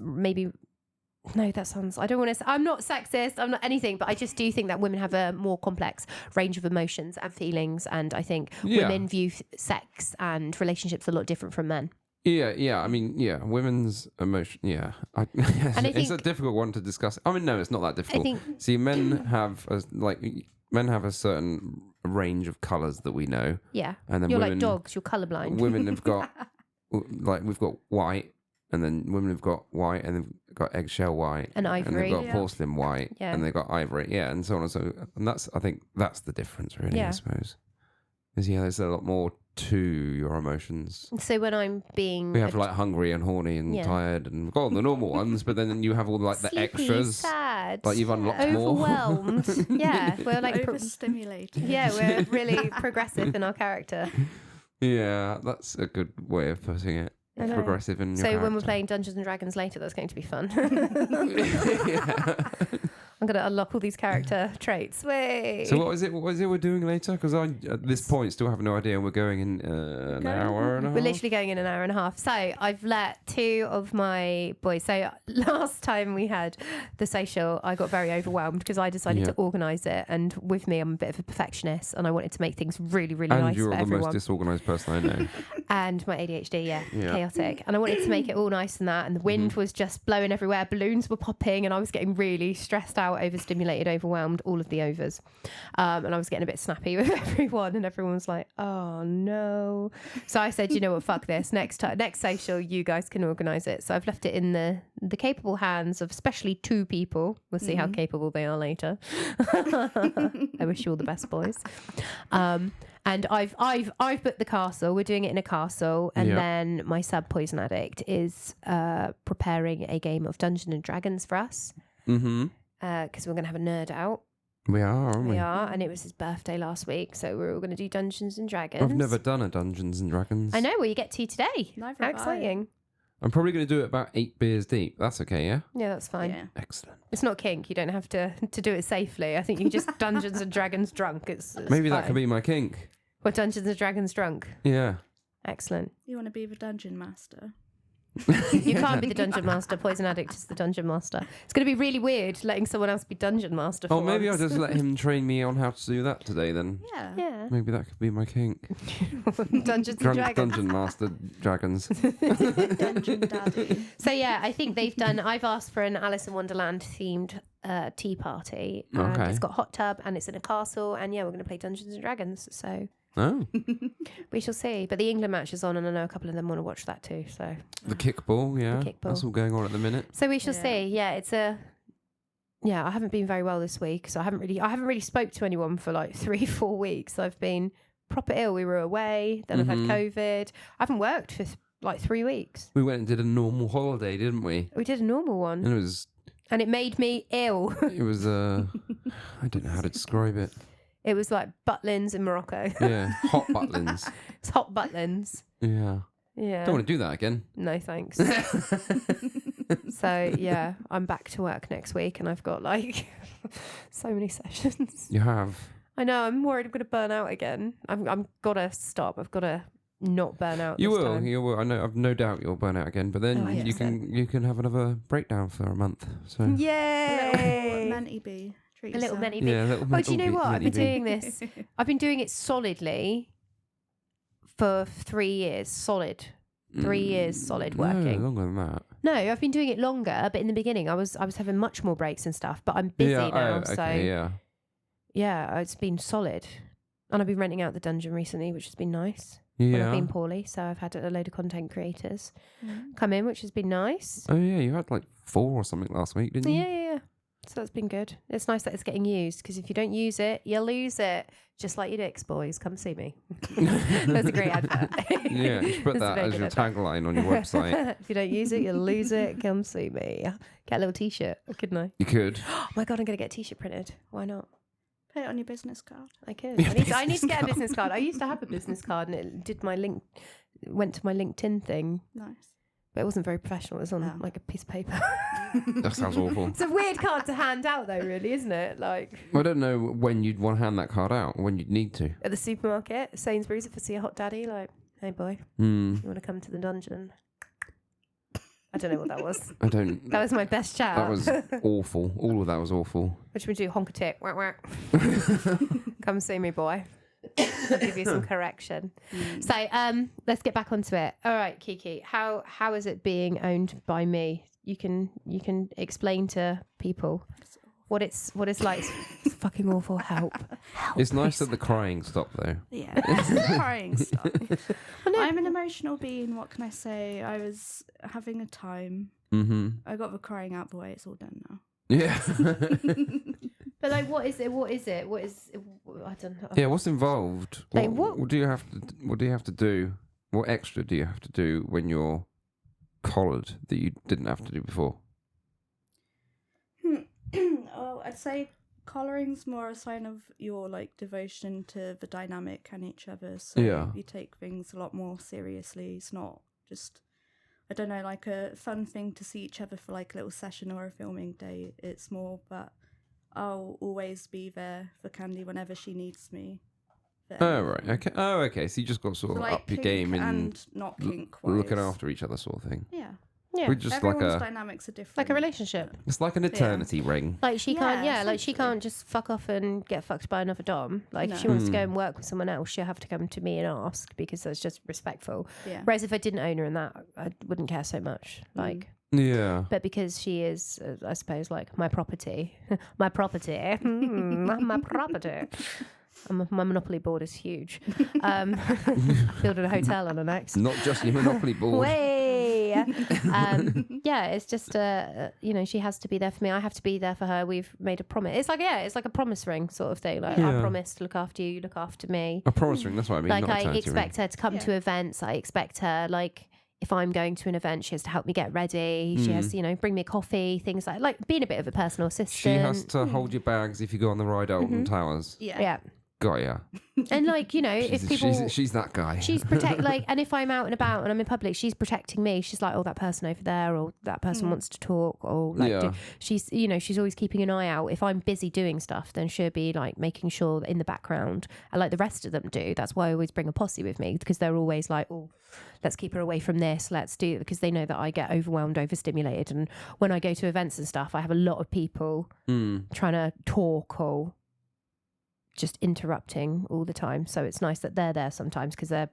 that sounds, I don't want to, I'm not sexist, I'm not anything, but I just do think that women have a more complex range of emotions and feelings, and I think women view sex and relationships a lot different from men. I mean, women's emotion. It's a difficult one to discuss. I mean, no, it's not that difficult. See, men have a certain range of colours that we know. Yeah, and then you're women, like dogs. You're colourblind. Women have got we've got white, and then women have got white, and they've got eggshell white, And and ivory. they've got porcelain white, Yeah. and they've got ivory, and so on and so. And I think that's the difference, really. Yeah. I suppose. Is there's a lot more to your emotions. So when I'm being We have like hungry and horny and Yeah. tired, and we've got all the normal ones, but then you have all like the sleepy, extras. sad, Like you've unlocked more. overwhelmed. Yeah, we're like Overstimulated. yeah, we're really progressive in our character. Yeah, that's a good way of putting it. I know. Progressive in your So when we're character. playing Dungeons and Dragons later, that's going to be fun. Yeah. I'm going to unlock all these character traits. Way. So what is it we're doing later? Because I, at this point, still have no idea. We're going in an hour and a half. We're literally going in an hour and a half. So I've let 2 of my boys. So last time we had the social, I got very overwhelmed because I decided to organise it. And with me, I'm a bit of a perfectionist, and I wanted to make things really, really And nice you're for the everyone. most disorganised person I know. And my ADHD, Yeah. chaotic. And I wanted to make it all nice and that. And the wind was just blowing everywhere. Balloons were popping, and I was getting really stressed out, overstimulated, overwhelmed, all of the overs. And I was getting a bit snappy with everyone, and everyone was like, oh no. So I said, you know what, fuck this. Next social, you guys can organise it. So I've left it in the capable hands of especially 2 people. We'll see how capable they are later. I wish you all the best, boys. And I've booked the castle. We're doing it in a castle, and then my sub Poison Addict is preparing a game of Dungeons and Dragons for us. Mm-hmm. Because we're going to have a nerd out. We are, aren't we? We are, and it was his birthday last week, so we're all going to do Dungeons and Dragons. I've never done a Dungeons and Dragons. I know. Well, you get to today. Neither How have I. exciting! I'm probably going to do it about 8 beers deep. That's okay, yeah? Yeah, that's fine. Yeah. Excellent. It's not kink. You don't have to do it safely. I think you can just Dungeons and Dragons drunk. It's Maybe that fine. could be my kink. Or Dungeons and Dragons drunk. Yeah. Excellent. You want to be the dungeon master? You can't be the dungeon master. Poison Addict is the dungeon master. It's going to be really weird letting someone else be dungeon master for Oh, maybe once. I'll just let him train me on how to do that today then. Yeah. Yeah. Maybe that could be my kink. Dungeons and Drunk Dragons. Dungeon Master Dragons. Dungeon daddy. So yeah, I think they've done. I've asked for an Alice in Wonderland themed tea party. And Okay. It's got hot tub and it's in a castle, and yeah, we're going to play Dungeons and Dragons. So Oh. we shall see. But the England match is on, and I know a couple of them want to watch that too. So The kickball, yeah. The kickball. That's all going on at the minute. so we shall Yeah. see. Yeah, it's a. Yeah, I haven't been very well this week, so I haven't really spoke to anyone for like 3-4 weeks. I've been proper ill. We were away, then I've had COVID. I haven't worked for like 3 weeks. We went and did a normal holiday, didn't we? We did a normal one, And and it made me ill. it was I don't know how to describe it. It was like Butlins in Morocco. Yeah. Hot butlins. It's hot Butlins. Yeah. Yeah. Don't want to do that again. No thanks. So yeah, I'm back to work next week, and I've got like so many sessions. You have. I know. I'm worried I'm going to burn out again. I'm gotta stop. I've got to not burn out. You this will. time. You will. I know. I've no doubt you'll burn out again. But then Oh, I you hope can have another breakdown for a month. So Yay! Menti bee. Treat A little yourself. many bit. yeah. Oh, do you know what? I've been doing this. I've been doing it solidly for 3 years. Solid. 3 years solid working. No, longer than that. No, I've been doing it longer, but in the beginning I was having much more breaks and stuff. But I'm busy yeah. now, Okay, so yeah. it's been solid. And I've been renting out the dungeon recently, which has been nice. When I've Yeah. been poorly, so I've had a load of content creators come in, which has been nice. Oh yeah. You had like 4 or something last week, didn't you? Yeah. So that's been good. It's nice that it's getting used, because if you don't use it, you lose it. Just like your dicks, boys. Come see me. That's a great advert. Yeah, you should put That's a that very as good your advert. tagline on your website. If you don't use it, you lose it. Come see me. Get a little t-shirt, couldn't I? You could. Oh my God, I'm going to get a t-shirt printed. Why not? Put it on your business card. I could. I need to get a business card. I used to have a business card, and it did went to my LinkedIn thing, Nice. but it wasn't very professional. It was on Oh. like a piece of paper. That sounds awful. It's a weird card to hand out, though, really, isn't it? Like I don't know when you'd want to hand that card out, when you'd need to. at the supermarket, Sainsbury's, if I see a hot daddy, like, hey boy, Hmm. you want to come to the dungeon? I don't know what that was. I don't. That was my best shout. That was awful. All of that was awful. Which we do honk a tit. Whack, whack. Come see me, boy. I'll give you some correction. So let's get back onto it. All right, Kiki, how is it being owned by me? You can explain to people what it's like. It's fucking awful. Help. It's nice that the crying stopped though. Yeah. It's the crying stuff. I know. I'm an emotional being. What can I say? I was having a time. Mm-hmm. I got the crying out the way. It's all done now. Yeah. But like, what is it? I don't know. Yeah. What's involved? Like, what do you have to? What do you have to do? What extra do you have to do when you're collared that you didn't have to do before? Well, I'd say collaring's more a sign of your like devotion to the dynamic and each other. So Yeah. you take things a lot more seriously. It's not just, I don't know, like a fun thing to see each other for like a little session or a filming day. It's more that I'll always be there for Candy whenever she needs me. Oh right. Okay. Oh okay. So you just got to sort of So, like, up your kink game in and not kink looking after each other, sort of thing. Yeah. Yeah. We're just Everyone's like a dynamics are different. Like a relationship. It's like an eternity ring. Like she can't, Yeah, like she essentially. can't just fuck off and get fucked by another dom. Like if she No. wants to go and work with someone else, she'll have to come to me and ask because that's just respectful. Yeah. Whereas if I didn't own her and that, I wouldn't care so much. Like, Yeah. but because she is, I suppose, like my property, my property, my property. My Monopoly board is huge. Building a hotel on the next. Not just your Monopoly board. Way. Yeah, it's just she has to be there for me. I have to be there for her. We've made a promise. It's like a promise ring sort of thing. Like I Yeah. promise to look after you, you look after me. A promise ring. That's what I mean. Like not a I eternity expect ring. her to come to events. I expect her like. If I'm going to an event, she has to help me get ready. She has to, bring me a coffee, things like being a bit of a personal assistant. She has to hold your bags if you go on the ride Alton Towers. Yeah. Got ya. And like, if people... She's that guy. She's and if I'm out and about and I'm in public, she's protecting me. She's like, oh, that person over there, or that person wants to talk, or like, Yeah. she's always keeping an eye out. If I'm busy doing stuff, then she'll be like making sure that in the background, and like the rest of them do. That's why I always bring a posse with me, because they're always like, oh, let's keep her away from this. Let's do it, because they know that I get overwhelmed, overstimulated, and when I go to events and stuff, I have a lot of people trying to talk or just interrupting all the time. So it's nice that they're there sometimes, because they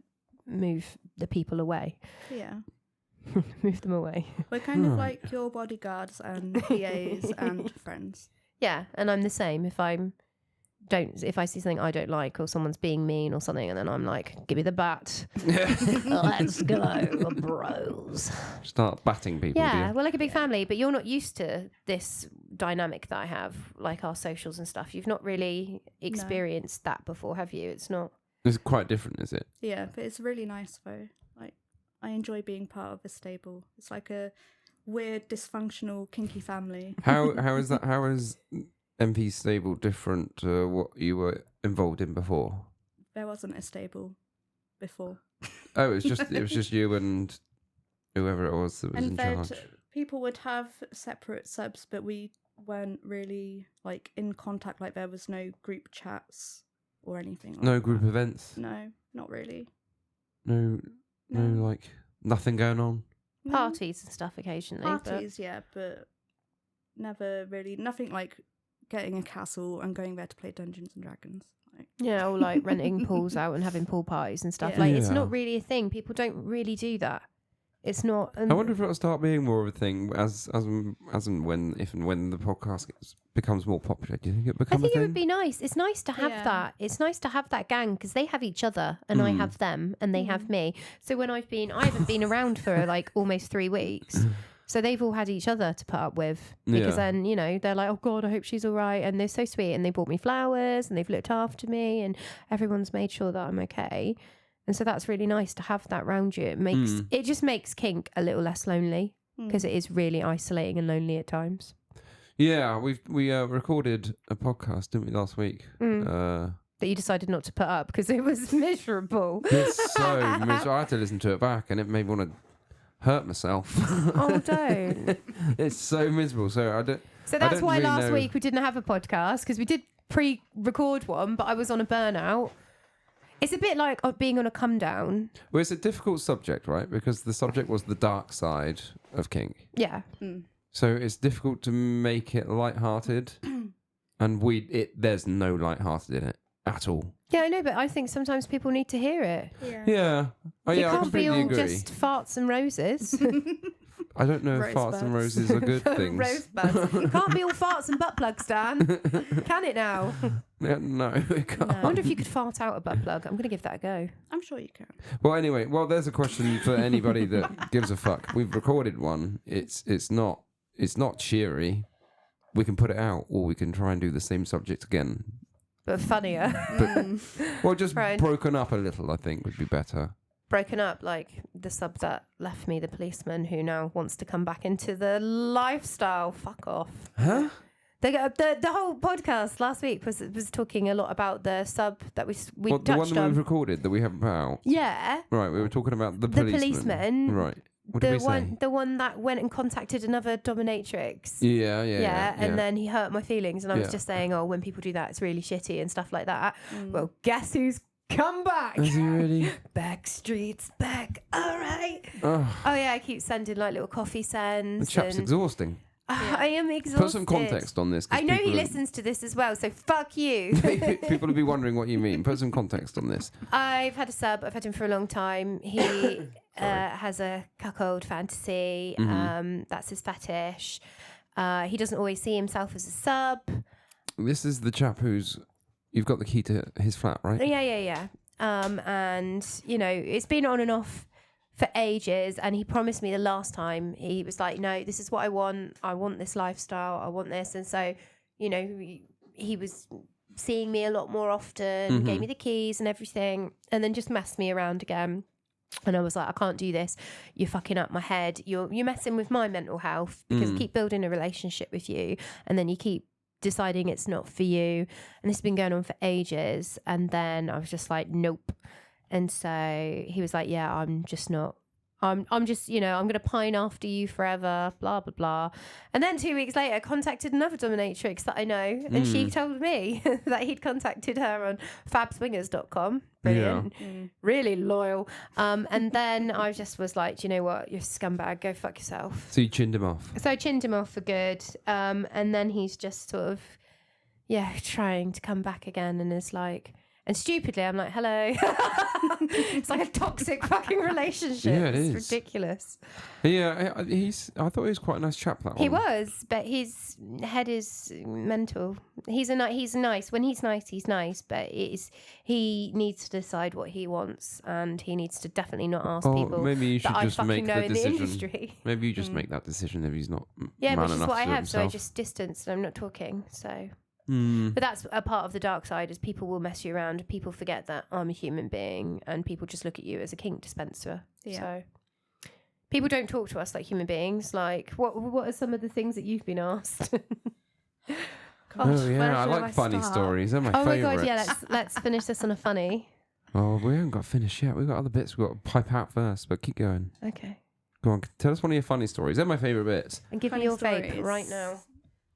move the people away. Yeah. Move them away. We're kind of like your bodyguards and PAs and friends. Yeah, and I'm the same. If I see something I don't like, or someone's being mean or something, and then I'm like, give me the bat. Let's go, bros. Start batting people. Yeah, Do we're like a big family, but you're not used to this dynamic that I have, like our socials and stuff. You've not really experienced that before, have you? It's not. It's quite different, is it? Yeah, but it's really nice though. Like, I enjoy being part of a stable. It's like a weird, dysfunctional, kinky family. How is that? How is MP Stable different to what you were involved in before? There wasn't a stable before. Oh, it was just you and whoever it was that was in And charge. people would have separate subs, but we weren't really like in contact. Like there was no group chats or anything. Like No that. group events. No, not really. No, like nothing going on. No. Parties and stuff occasionally. Parties, yeah, but never really nothing like getting a castle and going there to play Dungeons and Dragons. Like, Yeah, or like renting pools out and having pool parties and stuff. Yeah. Like, it's Yeah. not really a thing. People don't really do that. It's not. I wonder if it'll start being more of a thing as and when the podcast becomes more popular. Do you think it'll I become think a it thing? would be nice. It's nice to have Yeah. that. It's nice to have that gang, because they have each other and I have them and they have me. So when I haven't been around for like almost 3 weeks. So they've all had each other to put up with, because Yeah. then, they're like, oh God, I hope she's all right. And they're so sweet, and they bought me flowers and they've looked after me, and everyone's made sure that I'm okay. And so that's really nice to have that around you. It just makes kink a little less lonely, because it is really isolating and lonely at times. Yeah, we recorded a podcast, didn't we, last week? That you decided not to put up because it was miserable. It's so miserable. I had to listen to it back, and it made me want to hurt myself. Oh, don't. It's so miserable. So I don't. So I that's don't why really last know. week we didn't have a podcast, because we did pre-record one, but I was on a burnout. It's a bit like being on a come down. Well, it's a difficult subject, right? Because the subject was the dark side of kink. Yeah. So it's difficult to make it lighthearted, and there's no lighthearted in it at all. Yeah, I know, but I think sometimes people need to hear it. yeah. Yeah. Oh, It yeah, I can't be completely all agree. just farts and roses. I don't know if farts and roses are good things. Rosebuds. It can't be all farts and butt plugs, Dan. Can it now? Yeah, no, it can't. I wonder if you could fart out a butt plug. I'm going to give that a go. I'm sure you can. Well, anyway, there's a question for anybody that gives a fuck. We've recorded one. It's not cheery. We can put it out, or we can try and do the same subject again. But funnier. Well, just broken up a little, I think, would be better. Broken up, like the sub that left me, the policeman who now wants to come back into the lifestyle. Fuck off. Huh? The whole podcast last week was talking a lot about the sub that we touched the one that on. we've recorded that we haven't put out. Yeah. Right, we were talking about the The policeman. Right. What did we say? The one that went and contacted another dominatrix. Yeah. And then he hurt my feelings, and I was just saying, oh, when people do that, it's really shitty and stuff like that. Well, guess who's come back? Is he really? Backstreet's back. All right. Oh, yeah, I keep sending like little coffee sends. the chap's exhausting. I am exhausted. Put some context on this. I know he listens to this as well, so fuck you. People will be wondering what you mean. Put some context on this. I've had a sub. I've had him for a long time. He has a cuckold fantasy. That's his fetish. He doesn't always see himself as a sub. This is the chap you've got the key to his flat, right? Yeah. And, it's been on and off for ages, and he promised me the last time, he was like, no, this is what I want this lifestyle, I want this. And so, he was seeing me a lot more often, gave me the keys and everything, and then just messed me around again. And I was like, I can't do this. You're fucking up my head. You're messing with my mental health, because I keep building a relationship with you, and then you keep deciding it's not for you. And this has been going on for ages. And then I was just like, nope. And so he was like, yeah, I'm just, I'm going to pine after you forever, blah, blah, blah. And then 2 weeks later, I contacted another dominatrix that I know. And she told me that he'd contacted her on fabswingers.com. Brilliant. Yeah. Really loyal. And then I just was like, do you know what? You're a scumbag. Go fuck yourself. So you chinned him off? So I chinned him off for good. And then he's just sort of, trying to come back again, and is like... And stupidly, I'm like, hello. It's like a toxic fucking relationship. Yeah, it is. It's ridiculous. Yeah, I thought he was quite a nice chap, that one. He was, but his head is mental. He's nice. When he's nice, but he needs to decide what he wants, and he needs to definitely not ask people maybe you should that just I make fucking know the in the decision. industry. Maybe you just make that decision if he's not yeah, man which is enough what I to have, himself. so I just distanced and I'm not talking, so... But that's a part of the dark side, is people will mess you around. People forget that I'm a human being, and people just look at you as a kink dispenser. Yeah. So people don't talk to us like human beings. Like, what are some of the things that you've been asked? I like funny stories. They're my favourites. Oh my god, yeah. Let's finish this on a funny. Oh, we haven't got finished yet. We've got other bits we've got to pipe out first, but keep going. Okay. Go on, tell us one of your funny stories. They're my favourite bits. And give me your vape right now.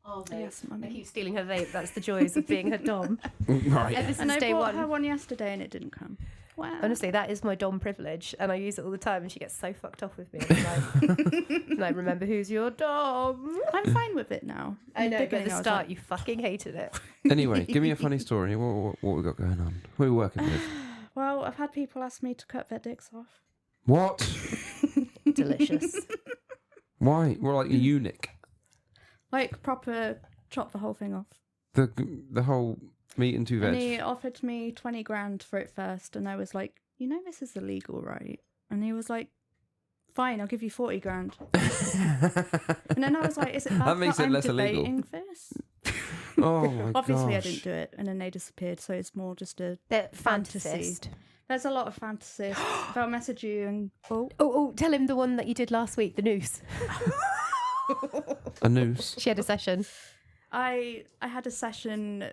Oh, yes, Mummy. I keep stealing her vape. That's the joys of being her dom. Right. Ever since and I day bought one. her one yesterday and it didn't come. Wow. Honestly, that is my dom privilege, and I use it all the time, and she gets so fucked off with me. I'm like, remember who's your dom? I'm fine with it now. I know, but at the start, you fucking hated it. Anyway, give me a funny story. What we got going on? What are we working with? Well, I've had people ask me to cut their dicks off. What? Delicious. Why? We're like a eunuch. Like proper chop the whole thing off. The whole meat and two veg. And he offered me 20 grand for it first, and I was like, this is illegal, right? And he was like, fine, I'll give you 40 grand. And then I was like, is it bad that makes it less illegal? This? Oh my Obviously, gosh. I didn't do it, and then they disappeared. So it's more just a fantasy. fantasy. There's a lot of fantasies. If I'll message you and tell him the one that you did last week, the noose. A noose. She had a session. I had a session,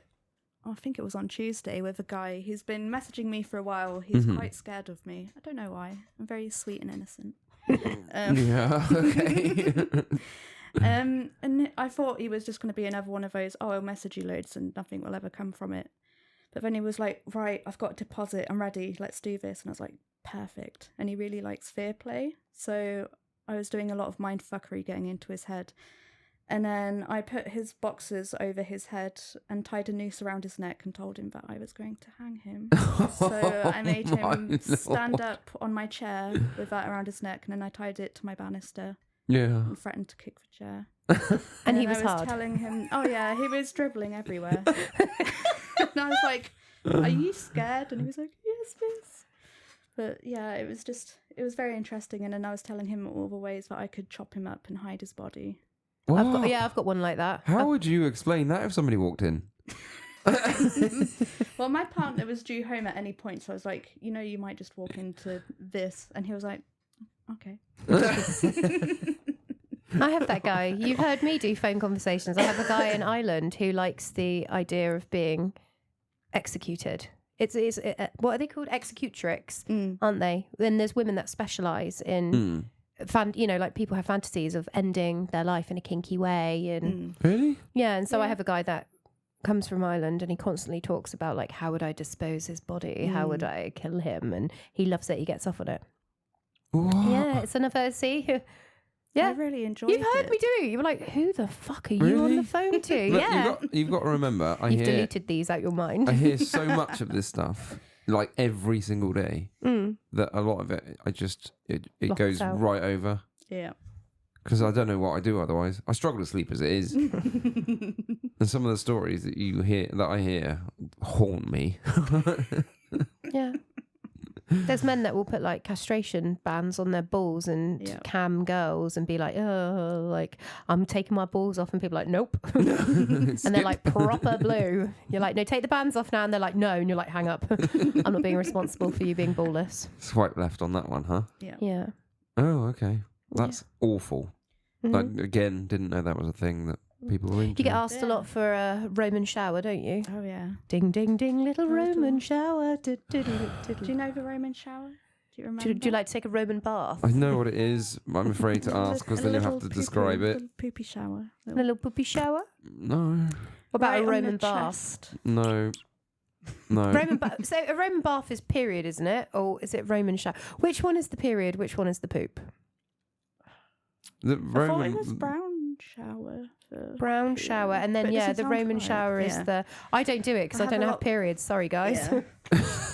I think it was on Tuesday, with a guy who's been messaging me for a while. He's quite scared of me. I don't know why. I'm very sweet and innocent. Yeah, okay. And I thought he was just going to be another one of those, I'll message you loads and nothing will ever come from it. But then he was like, right, I've got a deposit, I'm ready, let's do this. And I was like, perfect. And he really likes fear play. So I was doing a lot of mind fuckery getting into his head. And then I put his boxers over his head and tied a noose around his neck and told him that I was going to hang him. So I made him stand up on my chair with that around his neck, and then I tied it to my banister. Yeah. and threatened to kick the chair. And he I was hard. telling him, oh yeah, he was dribbling everywhere. And I was like, are you scared? And he was like, yes, miss. But yeah, it was very interesting. And then I was telling him all the ways that I could chop him up and hide his body. What? I've got one like that. How would you explain that if somebody walked in? Well, my partner was due home at any point, so I was like, you might just walk into this. And he was like, okay. I have that guy. You've heard me do phone conversations. I have a guy in Ireland who likes the idea of being executed. It's what are they called? Executrix, aren't they? Then there's women that specialise in, like people have fantasies of ending their life in a kinky way. And Really? yeah, and so I have a guy that comes from Ireland and he constantly talks about like, how would I dispose his body? How would I kill him? And he loves it. He gets off on it. What? Yeah, it's another Yeah, I really enjoyed it. You've heard me do. You were like, "Who the fuck are you on the phone to?" Look, Yeah, you've got to remember. you've deleted these out your mind. I hear so much of this stuff, like every single day, that a lot of it, it goes out. right over. Yeah. Because I don't know what I do otherwise. I struggle to sleep as it is. And some of the stories that I hear haunt me. Yeah. There's men that will put like castration bands on their balls and cam girls and be like, oh, like I'm taking my balls off, and people are like, nope. And they're like proper blue. You're like, no, take the bands off now, and they're like, no, and you're like, hang up. I'm not being responsible for you being ballless. Swipe left on that one, huh? Yeah. Yeah. Oh, okay. That's awful. Like, again, didn't know that was a thing that people were into. You get asked a lot for a Roman shower, don't you? Oh, yeah. Ding, ding, ding, little Roman shower. Do you know the Roman shower? Do you remember? Do you like to take a Roman bath? I know what it is. I'm afraid to ask because then you have to describe it. A little poopy shower. A little poopy shower? No. What about Right a on Roman the bath? chest. No. So a Roman bath is period, isn't it? Or is it Roman shower? Which one is the period? Which one is the poop? The I thought it was brown shower. Brown shower, and then But it doesn't the sound Roman right. shower is the. I don't do it because I don't have periods. Sorry, guys. Yeah.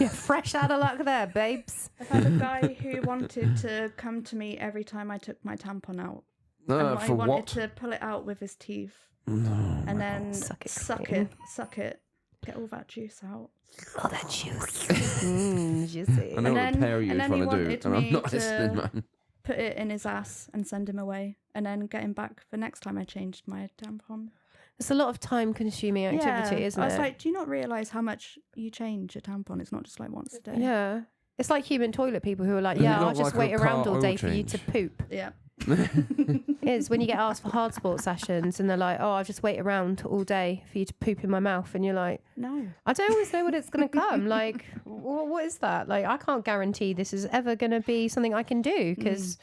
Yeah, fresh out of luck there, babes. I've had a guy who wanted to come to me every time I took my tampon out. And for I wanted what? to pull it out with his teeth. No. And then Suck it suck clean. it, get all that juice out. Oh, that juice. Juicy. I know what then- the pair of you and are then he trying to do, wanted and I'm me not to- listening, man. Put it in his ass and send him away. And then get him back the next time I changed my tampon. It's a lot of time-consuming activity, isn't it? I was like, do you not realise how much you change a tampon? It's not just like once a day. Yeah. It's like human toilet people who are like, Is it yeah, I'll not just like a wait around car all day oil for you to change? poop. Yeah. It is when you get asked for hard sport sessions and they're like, oh, I'll just wait around all day for you to poop in my mouth. And you're like, No. I don't always know when it's going to come. Like, what is that? Like, I can't guarantee this is ever going to be something I can do because,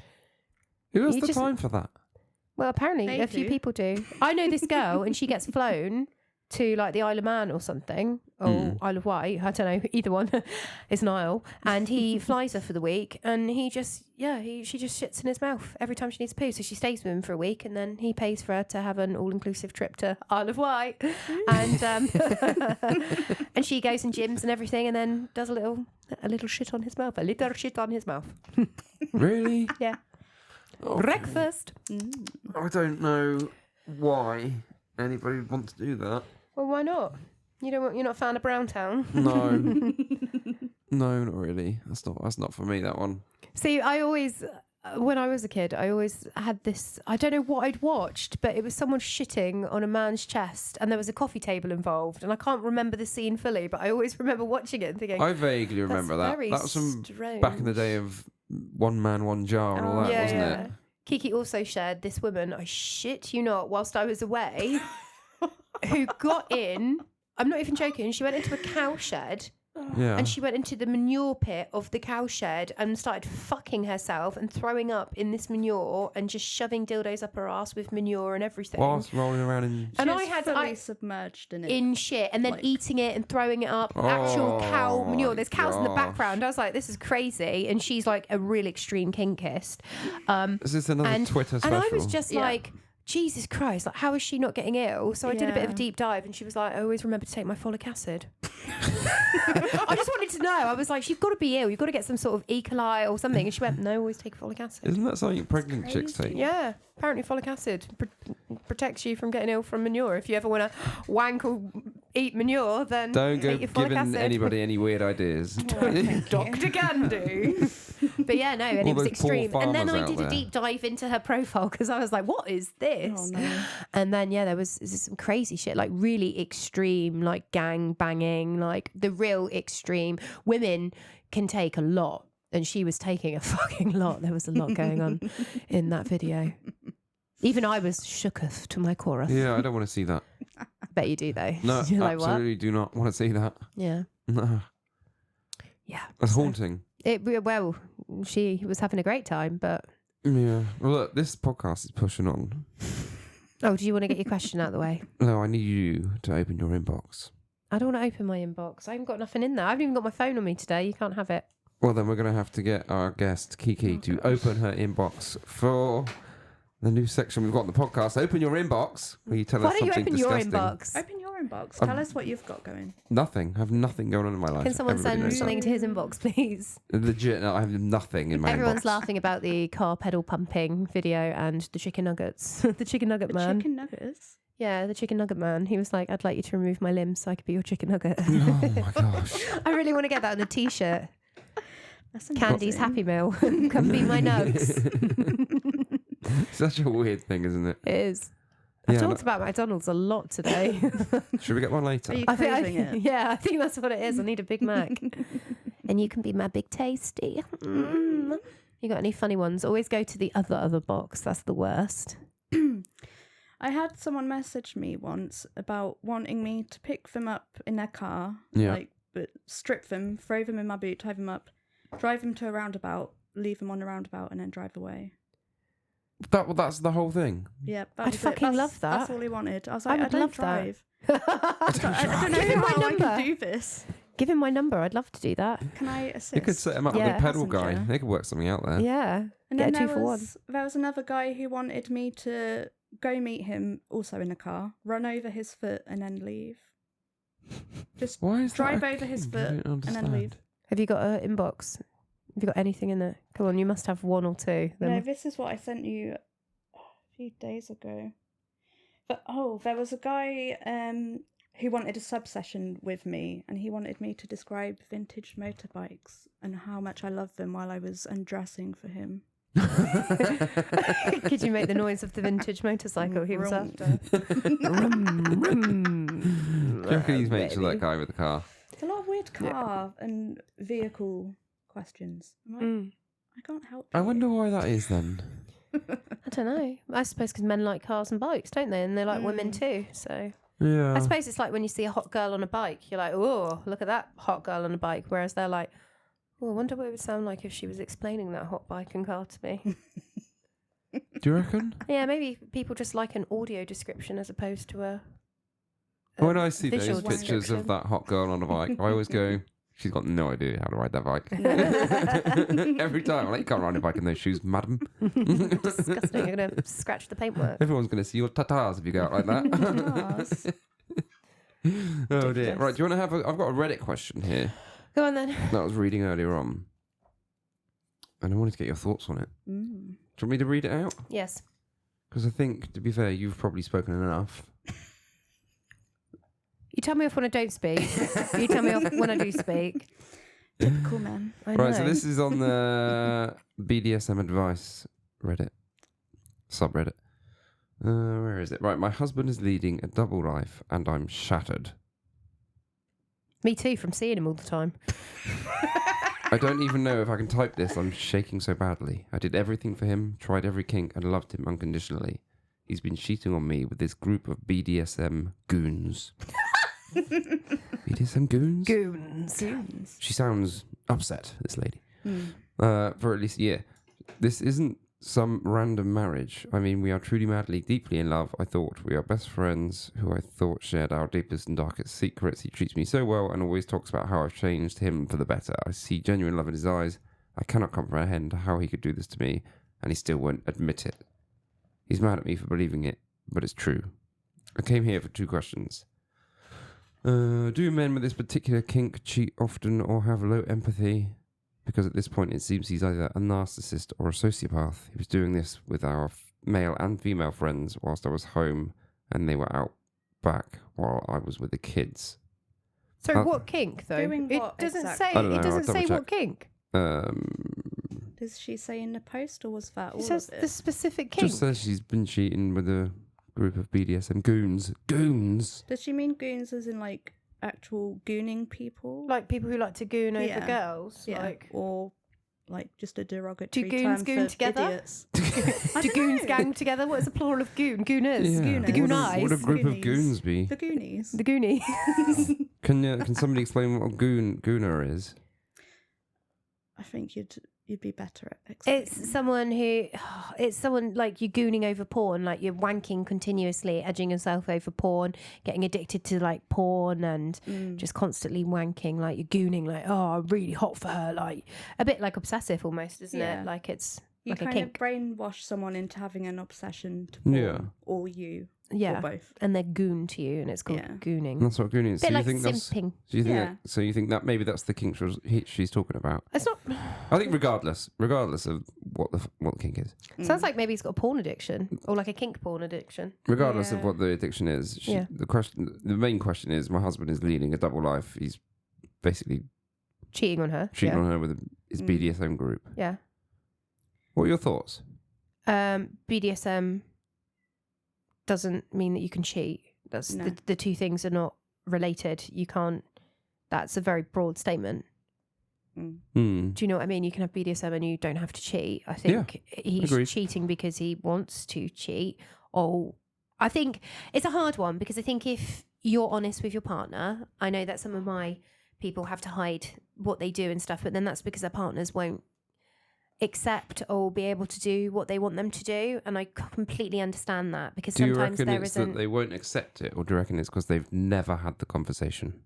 Who has You the just- time for that? well, apparently They a few do. people do. I know this girl and she gets flown to like the Isle of Man or something, or Isle of Wight, I don't know, either one. It's an isle, and he flies her for the week, and she just shits in his mouth every time she needs to poo. So she stays with him for a week, and then he pays for her to have an all-inclusive trip to Isle of Wight, and and she goes and gyms and everything, and then does a little shit on his mouth, Really? Yeah. Okay. Breakfast. I don't know why anybody would want to do that. Well, why not? You're not a fan of Browntown? No. No, not really. That's not for me, that one. See, I always, when I was a kid, I always had this, I don't know what I'd watched, but it was someone shitting on a man's chest and there was a coffee table involved. And I can't remember the scene fully, but I always remember watching it and thinking, I vaguely remember that. very That was from strange. back in the day of one man, one jar and all that, wasn't it? Kiki also shared this woman, I shit you not, whilst I was away, who got in, I'm not even joking, she went into a cow shed Yeah. and she went into the manure pit of the cow shed and started fucking herself and throwing up in this manure and just shoving dildos up her ass with manure and everything. Whilst rolling around in... And She I was had fully submerged in it. in shit and then Like- eating it and throwing it up. Actual cow Oh manure. my There's cows in the gosh. background. I was like, this is crazy. And she's like a real extreme kinkist. Is this another Twitter special? And I was just Yeah. like, Jesus Christ, like, how is she not getting ill? So I did a bit of a deep dive, and she was like, I always remember to take my folic acid. I just wanted to know. I was like, you've got to be ill. You've got to get some sort of E. coli or something. And she went, no, always take folic acid. Isn't that something pregnant chicks take? Yeah, apparently folic acid protects you from getting ill from manure. If you ever want to wank or eat manure, then Don't go take your folic giving acid. anybody any weird ideas. Dr. Candy. But yeah, no, and All it was those poor extreme. And then I farmers did out a deep dive into her profile because I was like, what is this? Oh, no. And then, yeah, there was some crazy shit, like really extreme, like gang banging, like the real extreme. Women can take a lot. And she was taking a fucking lot. There was a lot going on in that video. Even I was shooketh to my core. Yeah, I don't want to see that. Bet you do, though. No, You're like, what? absolutely do not want to see that. Yeah. No. Yeah. That's So- haunting. Well, she was having a great time, but... Yeah. Well, look, this podcast is pushing on. Oh, do you want to get your question out of the way? No, I need you to open your inbox. I don't want to open my inbox. I haven't got nothing in there. I haven't even got my phone on me today. You can't have it. Well, then we're going to have to get our guest, Kiki, to open her inbox for the new section we've got in the podcast. Open your inbox, where you tell Why us don't you something open your disgusting. inbox? Open your inbox. Tell us what you've got going. Nothing. I have nothing going on in my life. Can someone Everybody send knows that. something to his inbox, please? Legit, no, I have nothing in my Everyone's inbox. laughing about the car pedal pumping video and the chicken nuggets. The chicken nugget man. Chicken nuggets. Yeah, the chicken nugget man. He was like, I'd like you to remove my limbs so I could be your chicken nugget. Oh my gosh. I really want to get that on a t-shirt. That's Candy's amazing. Happy Meal. Come be my nugs. Such a weird thing, isn't it? It is. I've Yeah, talked about McDonald's a lot today. Should we get one later? Are you I craving it? Yeah, I think that's what it is. I need a Big Mac. And you can be my Big Tasty. Mm. You got any funny ones? Always go to the other box. That's the worst. I had someone message me once about wanting me to pick them up in their car, Yeah. like, but strip them, throw them in my boot, tie them up, drive them to a roundabout, leave them on the roundabout, and then drive away. That's the whole thing. Yeah, I'd fucking love that. That's all he wanted. I was I like, I, would don't love that. drive. I don't know Give him my how I number. can do this. Give him my number. I'd love to do that. Can I assist? You could set him up with Yeah. a pedal guy. Passenger. They could work something out there. Yeah. And Get then a 2 for 1. there was another guy who wanted me to go meet him, also in a car, run over his foot, and then leave. Just Why is drive that a over his kink? I foot don't and then understand. leave. Have you got an inbox? Have you got anything in there? Come on, you must have 1 or 2. Then No, this is what I sent you a few days ago. But there was a guy who wanted a sub session with me, and he wanted me to describe vintage motorbikes and how much I loved them while I was undressing for him. Could you make the noise of the vintage motorcycle he was Vroom. after? Do you reckon he's mates with that guy with the car? It's a lot of weird car and vehicle questions. I'm like, Mm. I can't help I you. wonder why that is then. I don't know. I suppose because men like cars and bikes, don't they? And they like women too. So Yeah. I suppose it's like when you see a hot girl on a bike, you're like, oh, look at that hot girl on a bike. Whereas they're like, oh, I wonder what it would sound like if she was explaining that hot bike and car to me. Do you reckon? Yeah, maybe people just like an audio description as opposed to a When I see visual those pictures of description. that hot girl on a bike, I always go, she's got no idea how to ride that bike. Every time. I'm like, you can't ride a bike in those shoes, madam. disgusting. You're going to scratch the paintwork. Everyone's going to see your tatas if you go out like that. Oh dear. Right, do you want to have I've got a Reddit question here Go on then. that I was reading earlier on. And I wanted to get your thoughts on it. Mm. Do you want me to read it out? Yes. Because I think, to be fair, you've probably spoken enough. You tell me off when I don't speak. You tell me off when I do speak. Typical men. I Right, so know. this is on the BDSM advice Reddit subreddit. Where is it? Right, my husband is leading a double life and I'm shattered. Me too, from seeing him all the time. I don't even know if I can type this. I'm shaking so badly. I did everything for him, tried every kink, and loved him unconditionally. He's been cheating on me with this group of BDSM goons. BDSM goons? Goons. She sounds upset, this lady. Mm. For at least a year. This isn't some random marriage. I mean, we are truly madly, deeply in love. I thought we are best friends who I thought shared our deepest and darkest secrets. He treats me so well and always talks about how I've changed him for the better. I see genuine love in his eyes. I cannot comprehend how he could do this to me, and he still won't admit it. He's mad at me for believing it, but it's true. I came here for 2 questions. Do men with this particular kink cheat often or have low empathy? Because at this point it seems he's either a narcissist or a sociopath. He was doing this with our male and female friends whilst I was home and they were out back while I was with the kids. So what kink though? Doing It what doesn't exactly? say. I don't know, It doesn't I'll say double what kink. Does she say in the post, or was that all It says of it? the specific kink. Just says she's been cheating with a group of BDSM goons. Goons! Does she mean goons as in like actual gooning people? Like people who like to goon over Yeah. girls. Yeah. Like, Or like just a derogatory Do term goons goon for together? idiots. do goons gang together? What is the plural of goon? Gooners. Yeah. The goon What eyes. would a group of Goonies. goons be? The Goonies. The goonie. Can somebody explain what a gooner is? I think you'd be better at explaining. It's someone like you're gooning over porn, like you're wanking continuously, edging yourself over porn, getting addicted to like porn and just constantly wanking, like you're gooning, like, oh, I'm really hot for her, like a bit like obsessive almost, isn't Yeah. it? Like it's You like a kind of kink. brainwash someone into having an obsession to porn, Yeah. or you, Yeah. or both. And they're goon to you and it's called Yeah. gooning. That's what gooning is. Bit So you like think that's? simping. Do you think Yeah. so you think that maybe that's the kink she's talking about? It's not. I think regardless of what the kink is, Sounds like maybe he's got a porn addiction or like a kink porn addiction. regardless of Yeah. what the addiction is, Yeah. the main question is, my husband is leading a double life. He's basically Cheating on her. cheating yeah. on her with his BDSM group. Yeah. What are your thoughts? BDSM doesn't mean that you can cheat. That's No. the two things are not related. You can't. That's a very broad statement. Mm. Hmm. Do you know what I mean? You can have BDSM and you don't have to cheat. I think he's agreed. cheating because he wants to cheat. Or I think it's a hard one because I think if you're honest with your partner, I know that some of my people have to hide what they do and stuff, but then that's because their partners won't accept or be able to do what they want them to do, and I completely understand that because Do you sometimes reckon there it's isn't. that they won't accept it, or do you reckon it's because they've never had the conversation?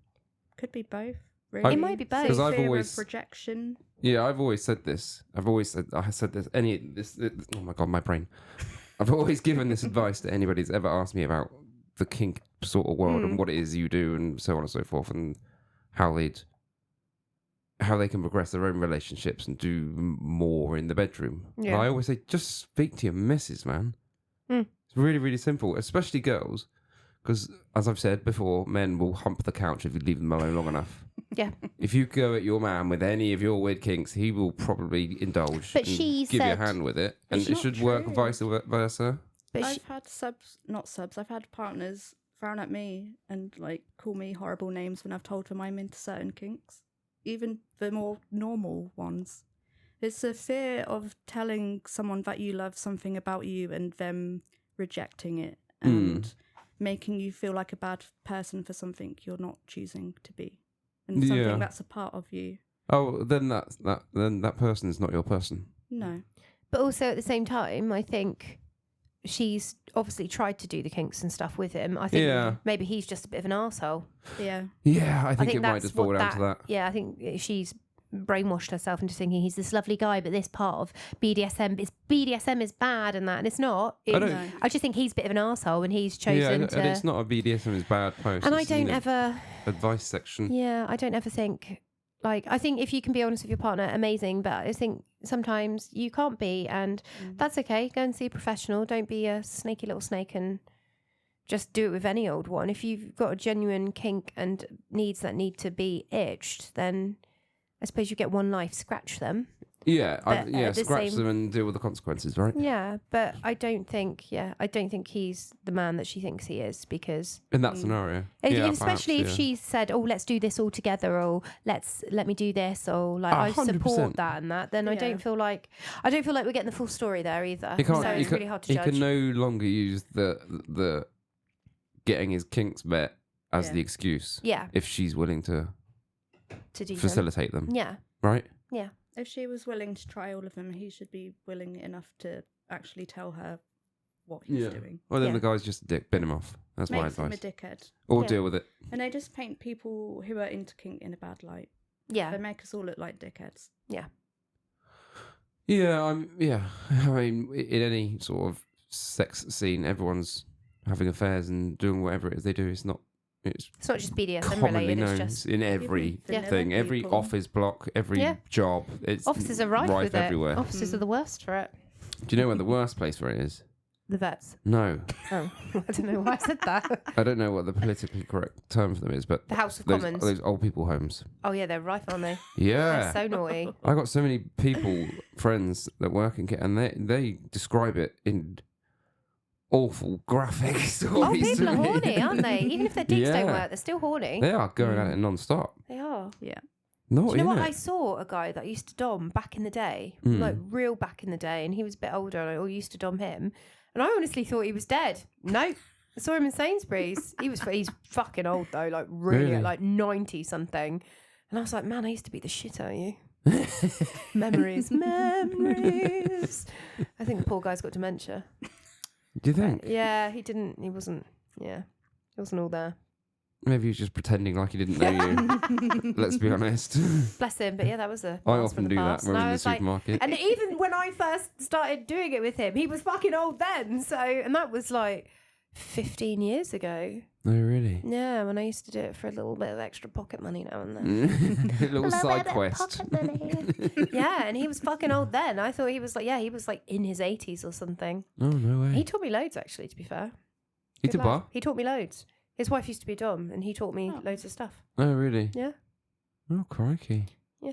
Could be both. Really. It might be both. 'Cause I've Fear of always- rejection. Yeah, I've always said this. I said this. Oh my god, my brain. I've always given this advice to anybody that's ever asked me about the kink sort of world and what it is you do and so on and so forth, and how they can progress their own relationships and do more in the bedroom. Yeah. I always say, just speak to your missus, man. Mm. It's really, really simple, especially girls, because as I've said before, men will hump the couch if you leave them alone long enough. Yeah. If you go at your man with any of your weird kinks, he will probably indulge But and she give you a said- hand with it. And It's it not should work true. vice versa. But I've had I've had partners frown at me and like call me horrible names when I've told them I'm into certain kinks, even the more normal ones. It's a fear of telling someone that you love something about you and them rejecting it and making you feel like a bad person for something you're not choosing to be, and something Yeah. that's a part of you. Oh, then that person is not your person. No. But also at the same time, I think she's obviously tried to do the kinks and stuff with him. I think Yeah. maybe he's just a bit of an arsehole. Yeah. Yeah, I think think it might that's just boil what down to that. Yeah, I think she's brainwashed herself into thinking he's this lovely guy, but this part of BDSM is bad and that, and it's not. I don't- No. I just think he's a bit of an arsehole and he's chosen to. and it's not a BDSM is bad post. and I it's in don't the ever. advice section. Yeah, I don't ever think. Like, I think if you can be honest with your partner, amazing. But I think sometimes you can't be, and that's okay. Go and see a professional. Don't be a snaky little snake and just do it with any old one. If you've got a genuine kink and needs that need to be itched, then I suppose you get one life. Scratch them. Yeah, But at the scratch same- them and deal with the consequences, right? Yeah, but I don't think he's the man that she thinks he is, because In that scenario, especially if perhaps, she said, "Oh, let's do this all together," or let me do this," or like I 100%. support that and that, then I Yeah. don't feel like we're getting the full story there either. You can't. So you it's can, really hard to he judge. can no longer use the getting his kinks met as Yeah. the excuse Yeah, if she's willing to to do them. facilitate them, Yeah, right? yeah, If she was willing to try all of them, he should be willing enough to actually tell her what he's doing. Well, then Yeah. the guy's just a dick. Bin him off. That's my Makes him a advice. dickhead. Or Yeah. deal with it. And they just paint people who are into kink in a bad light. yeah, They make us all look like dickheads. yeah. Yeah, I mean, in any sort of sex scene, everyone's having affairs and doing whatever it is they do. It's not just BDSM commonly related. known. It's just In every Vanilla thing, every people. office block, every job. It's offices are rife with everywhere. it. Offices are the worst for it. Do you know where the worst place for it is? The vets. No. Oh, I don't know why I said that. I don't know what the politically correct term for them is, but The House of those, Commons. those old people homes. Oh yeah, they're rife, aren't they? Yeah. They're so naughty. I got so many people, friends that work in Kitten, and they describe it in awful graphic stories. Oh, people to are me. horny, aren't they? Even if their dicks don't Yeah. work, they're still horny. They are going at it non-stop. They are. Yeah. Not Do you know what? in I it. saw a guy that used to dom back in the day, Mm. like real back in the day, and he was a bit older, and I used to dom him, and I honestly thought he was dead. Nope. I saw him in Sainsbury's. He's fucking old though, like really? Like 90 something. And I was like, man, I used to beat the shit out of you. Memories. I think the poor guy's got dementia. Do you think? Yeah, he wasn't all there. Maybe he was just pretending like he didn't know you. Let's be honest. Bless him, but yeah, that was a I blast from often the do that past. when And I'm I in the was like, supermarket. and even when I first started doing it with him, he was fucking old then. So, and that was like 15 years ago. Oh, really? Yeah, when I used to do it for a little bit of extra pocket money now and then. A little side quest. Yeah, and he was fucking old then. I thought he was like in his 80s or something. Oh, no way. He taught me loads, actually, to be fair. He Good did lad. what? He taught me loads. His wife used to be a dom, and he taught me loads of stuff. Oh, really? Yeah. Oh, crikey. Yeah.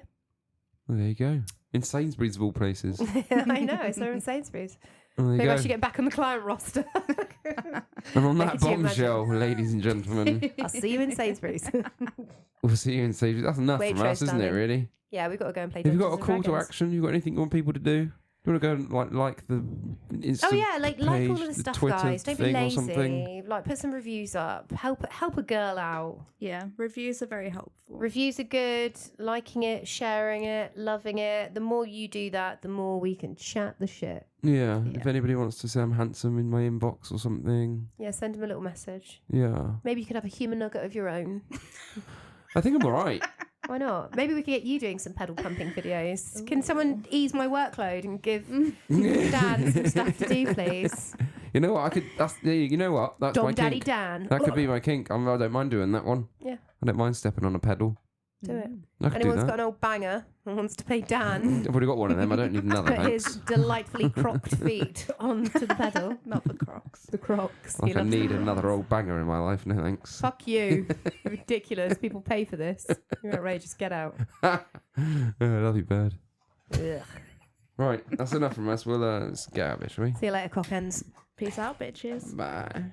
Well, there you go. In Sainsbury's of all places. I know, I saw him in Sainsbury's. Well, there you Maybe I go. should get back on the client roster. And on Like, that could you bombshell, ladies and gentlemen, I'll see you in Sainsbury's. we'll see you in Sainsbury's. That's enough from Waitrose, us, isn't it, darling. really? Yeah, we've got to go and play Have you got a Dungeons call and to Dragons. action? You got anything you want people to do? Do you want to go and like the Insta Oh yeah, like all page, of the the stuff, Twitter guys. Don't be thing or lazy. something? Like put some reviews up. Help a girl out. Yeah. Reviews are very helpful. Reviews are good. Liking it, sharing it, loving it. The more you do that, the more we can chat the shit. Yeah, Yeah. if anybody wants to say I'm handsome in my inbox or something. Yeah, send them a little message. Yeah. Maybe you could have a human nugget of your own. I think I'm all right. Why not? Maybe we could get you doing some pedal pumping videos. Can someone ease my workload and give Dan some stuff to do, please? You know what? I could. You know what? That's my Dom Daddy kink. Dan. That could be my kink. I don't mind doing that one. Yeah. I don't mind stepping on a pedal. Do it. I could Anyone's do got that. an old banger and wants to pay Dan, I've already got one of them. I don't need another. put his Thanks. delightfully crocked feet onto the pedal. Not the Crocs. The Crocs. Like He I loves need the another Crocs. old banger in my life. No thanks. Fuck you. Ridiculous. People pay for this. You're outrageous. Get out. I love you, bird. Ugh. Right, that's enough from us. We'll let's get out of it, shall we? See you later, cockends. Peace out, bitches. Bye.